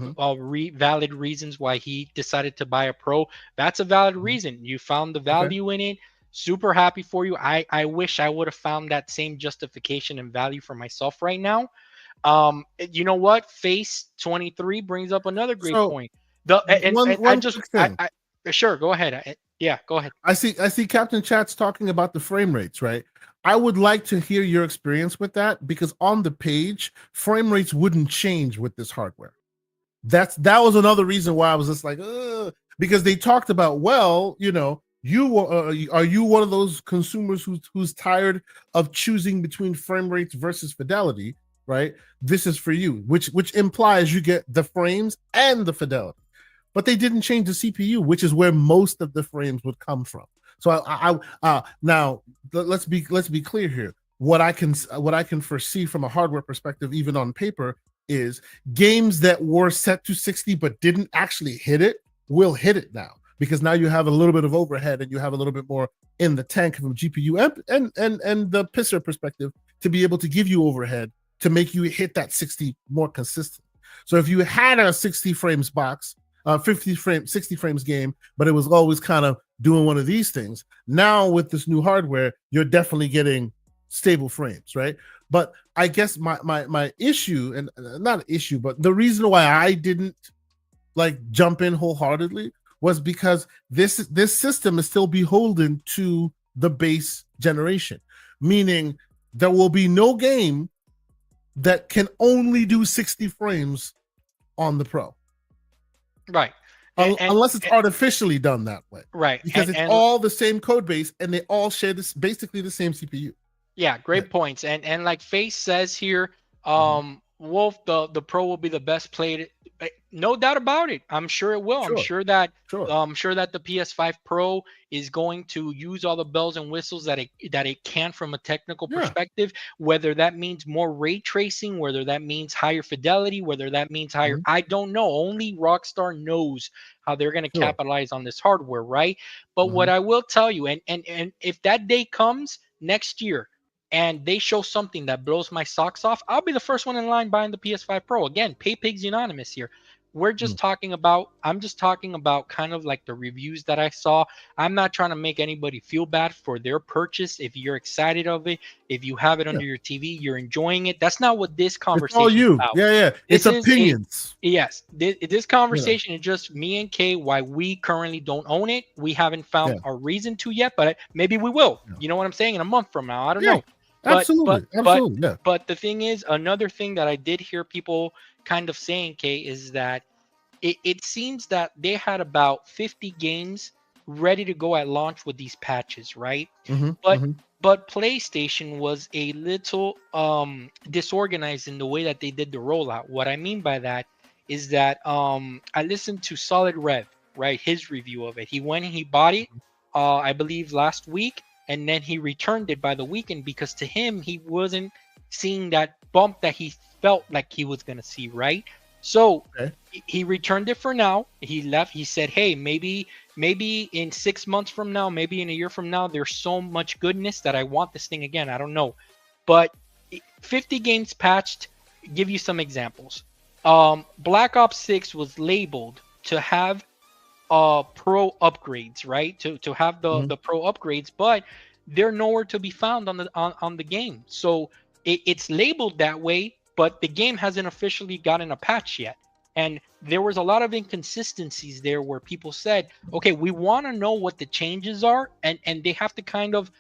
valid reasons why he decided to buy a Pro. That's a valid reason. You found the value in it. Super happy for you. I wish I would have found that same justification and value for myself right now. You know what? Face 23 brings up another great point. Sure, go ahead. Go ahead. I see Captain Chat's talking about the frame rates, right? I would like to hear your experience with that, because on the page, frame rates wouldn't change with this hardware. That was another reason why I was just like, because they talked about, well, are you one of those consumers who's tired of choosing between frame rates versus fidelity, right? This is for you, which implies you get the frames and the fidelity. But they didn't change the CPU, which is where most of the frames would come from. So now let's be clear here. What I can foresee from a hardware perspective, even on paper, is games that were set to 60 but didn't actually hit it will hit it now, because now you have a little bit of overhead and you have a little bit more in the tank from GPU and the pisser perspective to be able to give you overhead to make you hit that 60 more consistent. So if you had a 60 frames box, 60 frames game, but it was always kind of doing one of these things, now with this new hardware, you're definitely getting stable frames, right? But I guess my issue, and not an issue, but the reason why I didn't jump in wholeheartedly was because this system is still beholden to the base generation, meaning there will be no game that can only do 60 frames on the Pro. Right. Unless it's artificially done that way. Right. Because it's all the same code base and they all share basically the same CPU. Yeah, great points. And like Face says here, Wolf, the Pro will be the best played No doubt about it. I'm sure it will. Sure, sure. I'm sure that the PS5 Pro is going to use all the bells and whistles that it can from a technical Yeah. perspective. Whether that means more ray tracing, whether that means higher fidelity, whether that means higher, Mhm. I don't know. Only Rockstar knows how they're going to Sure. capitalize on this hardware, right? But what Mhm. I will tell you, and if that day comes next year, and they show something that blows my socks off, I'll be the first one in line buying the PS5 Pro. Again, pay pigs unanimous here. Mm. I'm just talking about kind of like the reviews that I saw. I'm not trying to make anybody feel bad for their purchase. If you're excited of it, if you have it Yeah. under your TV, you're enjoying it. That's not what this It's all conversation is you. about. Yeah, yeah. It's This is a opinions. Yes, this You know. conversation is just me and Kay. Why we currently don't own it. We haven't found Yeah. a reason to yet, but maybe we will. Yeah. You know what I'm saying? In a month from now, I don't Yeah. know. But but Absolutely. but Absolutely. Yeah. but the thing is, another thing that I did hear people kind of saying, Kay, is that it seems that they had about 50 games ready to go at launch with these patches, right? Hmm. But Hmm. but PlayStation was a little disorganized in the way that they did the rollout. What I mean by that is that I listened to Solid Rev, right? His review of it. He went and he bought it, I believe last week, and then he returned it by the weekend because to him he wasn't seeing that bump that he felt like he was gonna see, right? So Okay. he returned it for now. He left. He said, "Hey, maybe in 6 months from now, maybe in a year from now, there's so much goodness that I want this thing again. I don't know." But 50 games patched. Give you some examples. Black Ops 6 was labeled to have pro upgrades, right? To have Hmm. the pro upgrades, but they're nowhere to be found on the game. So it's labeled that way, but the game hasn't officially gotten a patch yet. And there was a lot of inconsistencies there where people said, okay, we want to know what the changes are, and they have to kind of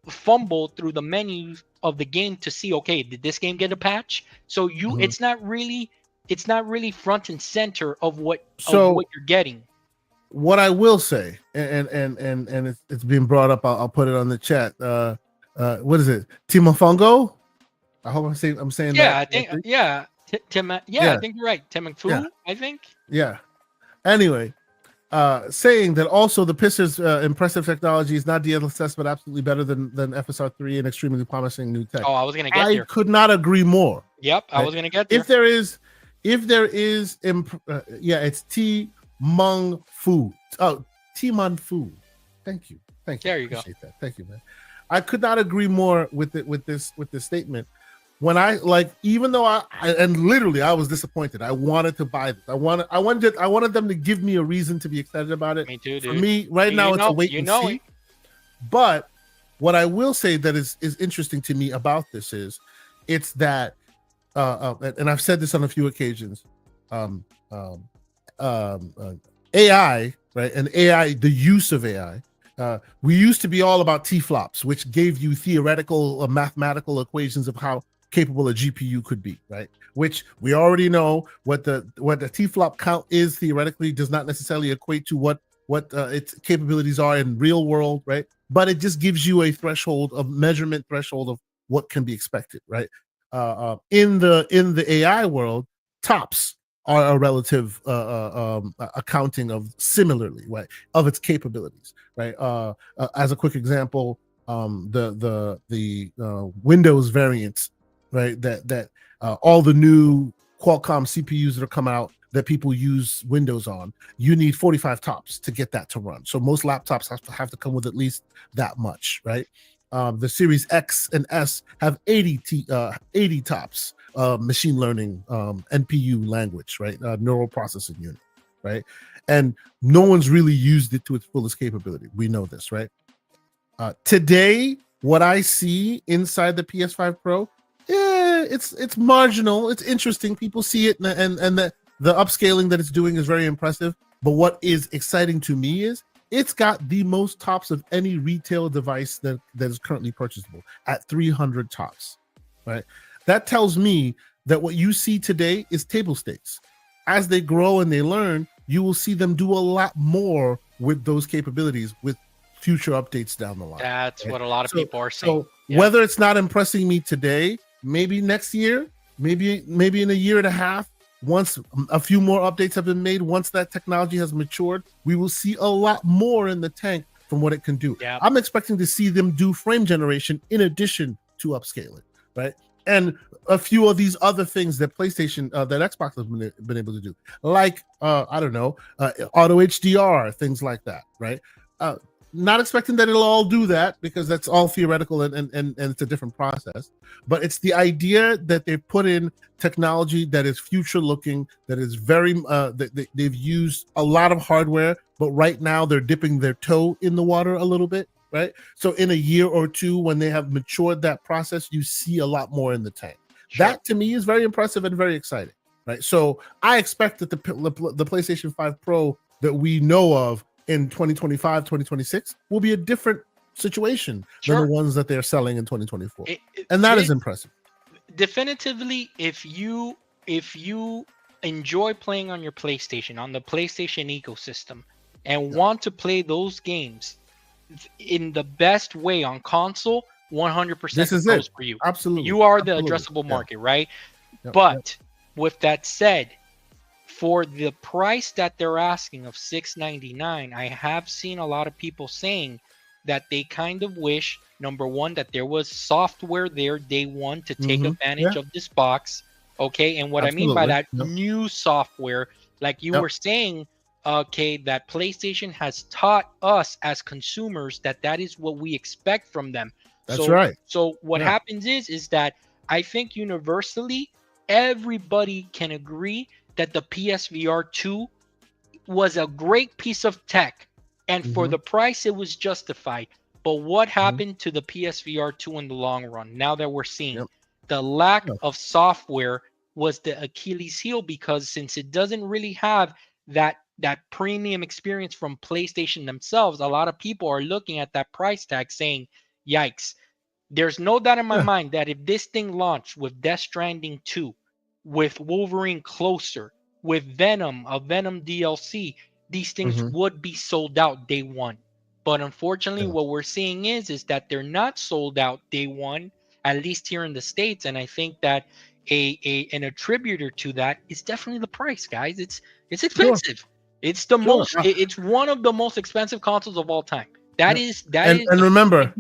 fumble through the menus of the game to see, okay, did this game get a patch? So Hmm. it's not really front and center of So what you're getting. what I will say, and it's being brought up. I'll put it on the chat. What is it? Timofongo? I hope I'm saying Yeah, that I think correctly. Tim. Yeah, I Yeah. think you're right. Tim Yeah. McFu, I think. Yeah. Anyway, saying that also the Pistons' impressive technology is not DLSS, but absolutely better than FSR3 and extremely promising new tech. Oh, I was gonna get I there. could not agree more. Yep, I Right? was gonna get If there. there is, yeah, it's T Mung Fu. Oh, T Mun Fu. Thank you, thank you. There you go. Appreciate that. Thank you, man. I could not agree more with it with this statement. When I like, even though and literally I was disappointed. I wanted to buy this. I wanted them to give me a reason to be excited about it. Me too, For dude. me, right now, it's a wait You and know see. it. But what I will say that is interesting to me about this is, it's that, and I've said this on a few occasions, um, um, AI, right? And AI, the use of AI. We used to be all about T-flops, which gave you theoretical mathematical equations of how capable a GPU could be, right? Which we already know what the T-flop count is theoretically does not necessarily equate to what its capabilities are in real world, right? But it just gives you a threshold of measurement threshold of what can be expected, right? In the AI world, tops are a relative accounting of similarly, right, of its capabilities, right? As a quick example, the Windows variants, right? That all the new Qualcomm CPUs that are coming out that people use Windows on, you need 45 tops to get that to run. So most laptops have to come with at least that much, right? The Series X and S have 80 tops, machine learning, NPU language, right? Neural processing unit, right? And no one's really used it to its fullest capability. We know this, right? Today, what I see inside the PS5 Pro, yeah, it's marginal. It's interesting. People see it, and the upscaling that it's doing is very impressive. But what is exciting to me is it's got the most tops of any retail device that is currently purchasable at 300 tops, right? That tells me that what you see today is table stakes. As they grow and they learn, you will see them do a lot more with those capabilities with future updates down the line. That's right? what a lot of So, people are saying. so Yeah. whether it's not impressing me today, maybe next year, maybe in a year and a half, once a few more updates have been made, once that technology has matured, we will see a lot more in the tank from what it can do. Yeah. I'm expecting to see them do frame generation in addition to upscaling, right? And a few of these other things that PlayStation, that Xbox has been able to do, like I don't know, auto HDR, things like that, right? Not expecting that it'll all do that, because that's all theoretical, and it's a different process. But it's the idea that they put in technology that is future looking, that is very they've used a lot of hardware, but right now they're dipping their toe in the water a little bit, right? So in a year or two, when they have matured that process, you see a lot more in the tank. Sure. That to me is very impressive and very exciting, right? So I expect that the PlayStation 5 Pro that we know of in 2025, 2026 will be a different situation than the ones that they're selling in 2024. And that is impressive. Definitively, if you enjoy playing on your PlayStation, on the PlayStation ecosystem, and want to play those games in the best way on console, 100% this is goes it for you. Absolutely, you are absolutely. The addressable market, right? But with that said, for the price that they're asking of $699, I have seen a lot of people saying that they kind of wish, number one, that there was software there day one to take advantage of this box. Okay, and what I mean by that, new software, like you were saying, okay, that PlayStation has taught us as consumers that is what we expect from them. That's right. So what happens is that I think universally everybody can agree that the PSVR 2 was a great piece of tech, and for the price it was justified. But what happened to the PSVR 2 in the long run? Now that we're seeing the lack of software was the Achilles heel, because since it doesn't really have that premium experience from PlayStation themselves, a lot of people are looking at that price tag saying, yikes. There's no doubt in my mind that if this thing launched with Death Stranding 2, with Wolverine Closer, with Venom, a Venom DLC, these things would be sold out day one. But unfortunately, what we're seeing is that they're not sold out day one, at least here in the States. And I think that an attributor to that is definitely the price, guys. It's expensive. It's the most. It's one of the most expensive consoles of all time. That is and remember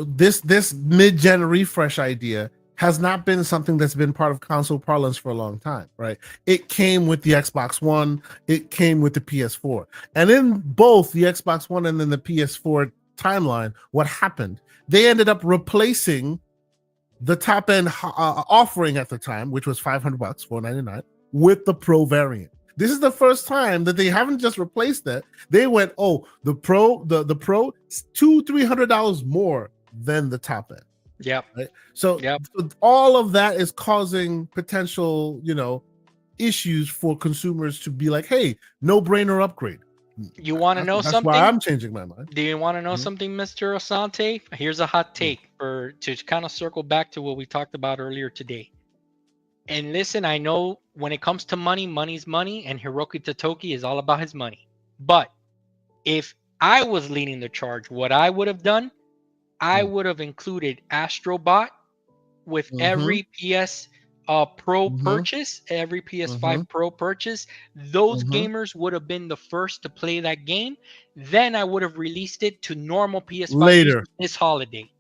this mid-gen refresh idea has not been something that's been part of console parlance for a long time, right? It came with the Xbox One, it came with the PS4. And in both the Xbox One and then the PS4 timeline, what happened? They ended up replacing the top end offering at the time, which was $500, $499, with the Pro variant. This is the first time that they haven't just replaced that. They went, the Pro, the Pro, $200-$300 more than the top end. Yep. Right? So all of that is causing potential, issues for consumers to be like, hey, no brainer upgrade. You want to know something? That's why I'm changing my mind. Do you want to know something, Mr. Asante? Here's a hot take to kind of circle back to what we talked about earlier today. And listen, I know when it comes to money, money's money, and Hiroki Totoki is all about his money. But if I was leading the charge, what I would have done, I would have included Astrobot with every PS Pro purchase, every PS5 Pro purchase. Those gamers would have been the first to play that game. Then I would have released it to normal PS5 users this holiday.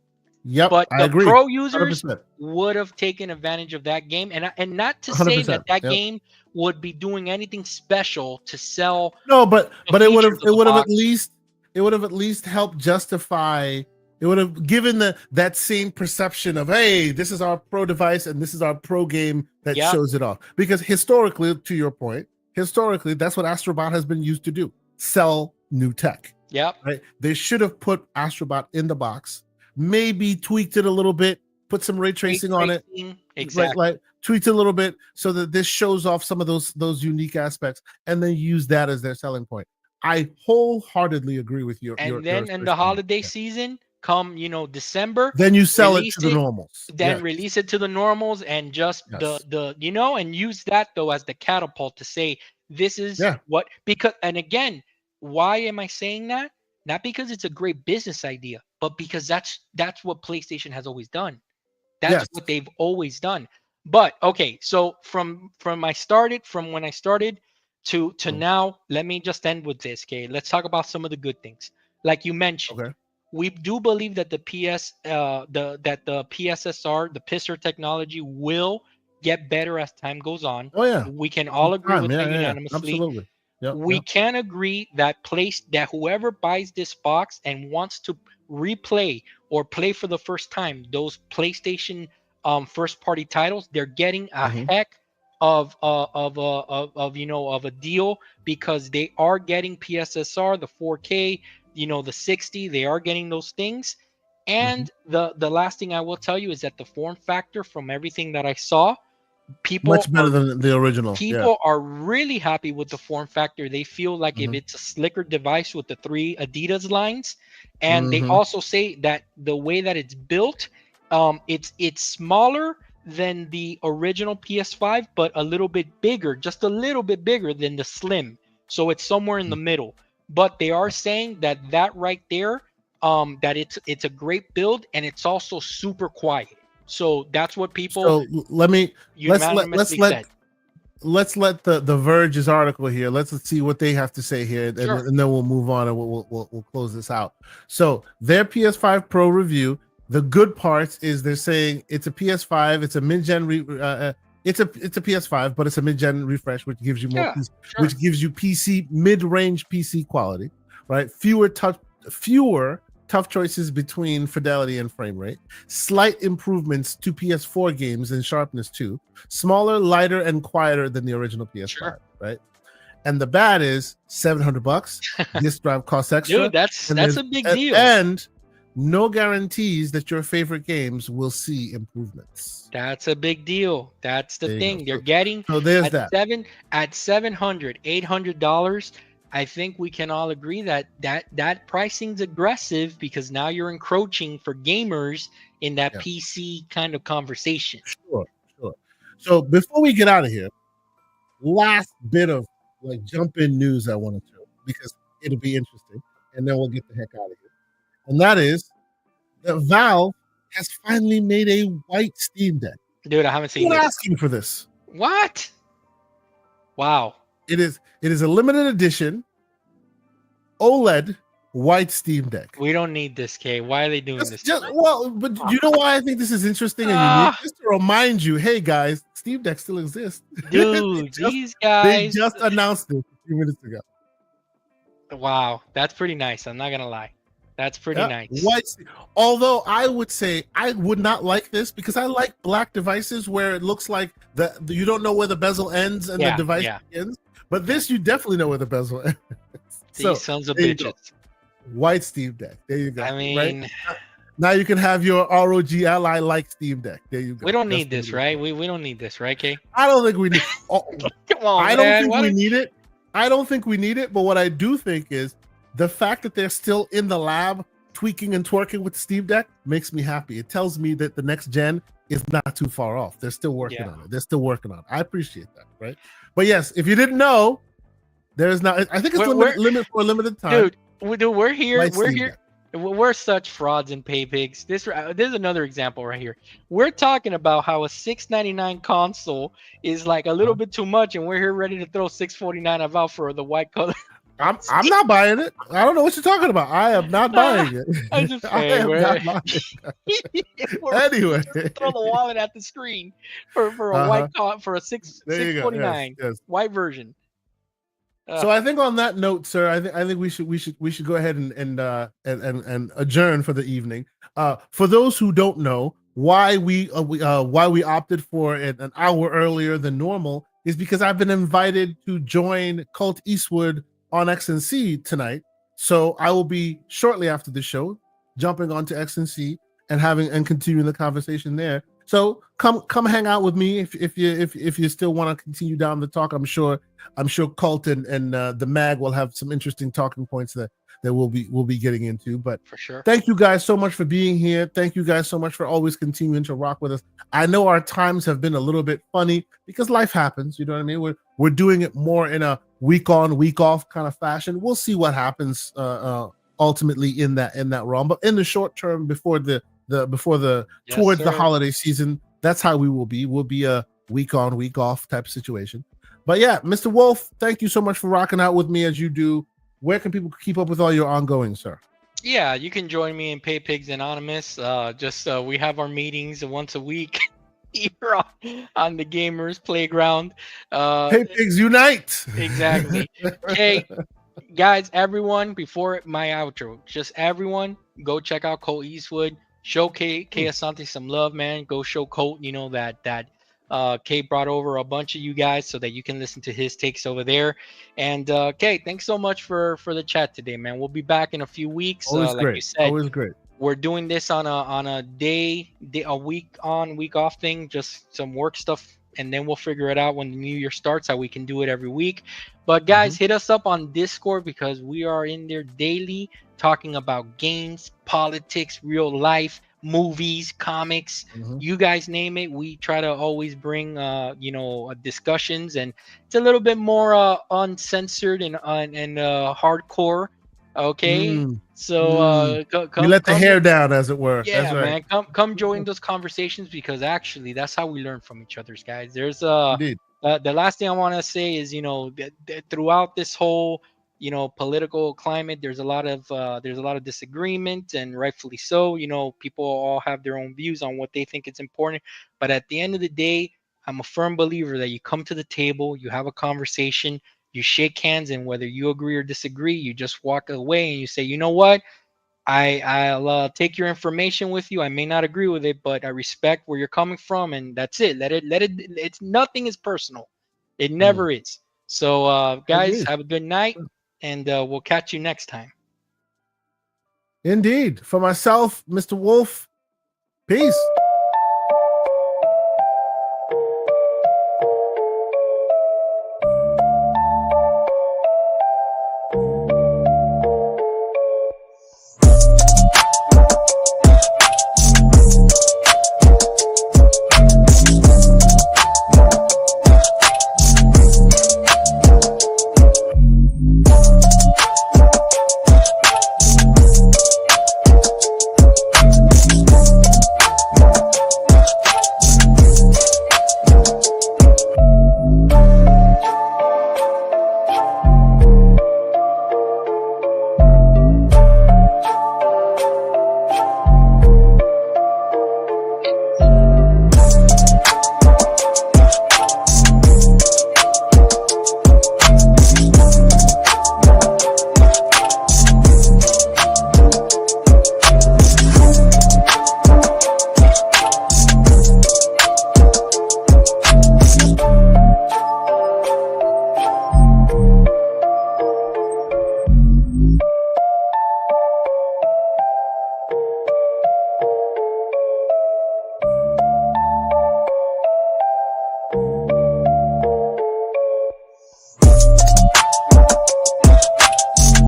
Yep, but I the agree. pro users 100%. would have taken advantage of that game, and not to say 100%, that game would be doing anything special to sell. No, but it would have at least helped justify. It would have given that same perception of, hey, this is our pro device and this is our pro game that shows it off. Because historically, to your point, that's what Astrobot has been used to do: sell new tech. Yep. Right. They should have put Astrobot in the box. Maybe tweaked it a little bit, put some ray tracing on it, exactly. Right, tweaked it a little bit so that this shows off some of those unique aspects, and then use that as their selling point. I wholeheartedly agree with you. And then in the holiday season, come December, then you sell it to the normals. Then release it to the normals, and just the and use that though as the catapult to say this is what, because, and again, why am I saying that? Not because it's a great business idea, but because that's what PlayStation has always done. That's what they've always done. But okay, so from when I started to Mm. now, let me just end with this. Okay, let's talk about some of the good things. Like you mentioned, Okay. we do believe that the PSSR, the pisser technology, will get better as time goes on. Oh yeah. We can With all agree time. with Yeah, that yeah, yeah. unanimously. Absolutely. Yep, We yep. can agree that whoever buys this box and wants to replay or play for the first time those PlayStation first party titles, they're getting a Hmm. heck of a deal, because they are getting PSSR, the 4K, the 60. They are getting those things. Hmm. And the last thing I will tell you is that the form factor, from everything that I saw, people Much better are than the original. Yeah. people are really happy with the form factor. They feel like if Hmm. it's a slicker device with the three Adidas lines, and they Hmm. also say that the way that it's built, it's smaller than the original PS5, but a little bit bigger, just a little bit bigger than the Slim. So it's somewhere in the middle. But they are saying that right there, that it's a great build, and it's also super quiet. So that's what people So let me let's let let's unanimously let said. let's let the Verge's article here. Let's see what they have to say here, Sure. and then we'll move on and we'll close this out. So their PS5 Pro review. The good parts is they're saying it's a PS5. It's a mid-gen. It's a PS5, but it's a mid-gen refresh, which gives you more Yeah, sure. which gives you PC mid-range PC quality, right? Fewer tough choices between fidelity and frame rate. Slight improvements to PS4 games in sharpness too. Smaller, lighter, and quieter than the original PS5, Sure. right? And the bad is $700. Disk drive costs extra, Dude, that's and that's there's a big deal. and no guarantees that your favorite games will see improvements. That's a big deal. That's the There you go. thing. They're getting So there's at that. $700, $800. I think we can all agree that pricing's aggressive, because now you're encroaching for gamers in that Yeah, PC kind of conversation. sure, sure. So before we get out of here, last bit of like jump in news I want to throw because it'll be interesting, and then we'll get the heck out of here. And that is that Valve has finally made a white Steam Deck. Dude, I haven't seen We're this. asking for this. What? Wow. It is a limited edition OLED white Steam Deck. We don't need this, K. Why are they doing this to us? Well, but you know why I think this is interesting and unique? Ah, Just to remind you, hey guys, Steam Deck still exists. dude, these They guys. just announced it a few minutes ago. Wow, that's pretty nice. I'm not gonna lie. That's pretty Yeah, nice. white. Although I would say I would not like this because I like black devices where it looks like you don't know where the bezel ends and the Yeah, device yeah. begins. But this you definitely know where the bezel ends. So These sons of there you go. bitches. White Steam Deck. There you go. I Right mean, now you can have your ROG Ally like Steam Deck. There you go. we don't That's need what this, it is. right? We don't need this, right, Kay? I don't think we need. Oh, Come on, I don't man. think Why we don't- need it. I don't think we need it. But what I do think is the fact that they're still in the lab tweaking and twerking with the Steam Deck makes me happy. It tells me that the next gen is not too far off. They're still working Yeah. on it. They're still working on it. I appreciate that, right? But yes, if you didn't know, there's not. I think it's limit for a limited time. Dude, we're here. White We're Steam here. Deck. We're such frauds and pay pigs. There's another example right here. We're talking about how a $699 console is like a little bit too much, and we're here ready to throw $649 about for the white color. I'm not buying it. I don't know what you're talking about. I am not buying it. I'm just I saying, am we're, not buying it. we're Anyway, throw the wallet at the screen for a for a there you go. Yes, 649 yes. white version. So I think on that note, sir, I think we should go ahead and adjourn for the evening. For those who don't know why we opted for an hour earlier than normal is because I've been invited to join Cult Eastwood on XNC tonight. So I will be shortly after the show jumping onto XNC and continuing the conversation there. So come hang out with me if you still want to continue down the talk. I'm sure Cult and the Mag will have some interesting talking points that we'll be getting into. But For sure. thank you guys so much for being here. Thank you guys so much for always continuing to rock with us. I know our times have been a little bit funny because life happens. You know what I mean? We're doing it more in a week on, week off kind of fashion. We'll see what happens ultimately in that realm. But in the short term, before the Yes, towards the sir. holiday season, that's how we will be. We'll be a week on, week off type of situation. But yeah, Mr. Wolf, thank you so much for rocking out with me as you do. Where can people keep up with all your ongoing, sir? Yeah, you can join me in Pay Pigs Anonymous. We have our meetings once a week here on the Gamers Playground. Hey, pigs unite! Exactly. Okay, guys, everyone, before my outro, just everyone go check out Colt Eastwood. Show K Asante some love, man. Go show Colt, K brought over a bunch of you guys so that you can listen to his takes over there. And K, thanks so much for the chat today, man. We'll be back in a few weeks. Always Like great. you said, Always great. we're doing this on a day, a week on, week off thing, just some work stuff, and then we'll figure it out when the new year starts how we can do it every week. But guys, hit us up on Discord because we are in there daily talking about games, politics, real life, movies, comics, you guys name it. We try to always bring discussions, and it's a little bit more uncensored and hardcore. Okay, so We come let the come hair down, as it were. That's yeah, right. man, come join those conversations because actually that's how we learn from each other's guys. There's Indeed. the last thing I want to say is throughout this whole political climate, there's a lot of disagreement, and rightfully so. People all have their own views on what they think is important, but at the end of the day, I'm a firm believer that you come to the table, you have a conversation, you shake hands, and whether you agree or disagree, you just walk away and you say, you know what, I'll take your information with you. I may not agree with it, but I respect where you're coming from, and that's it. Let it. It's nothing is personal. It never is. So, I guys, agree. have a good night, and we'll catch you next time. Indeed. For myself, Mr. Wolf, peace.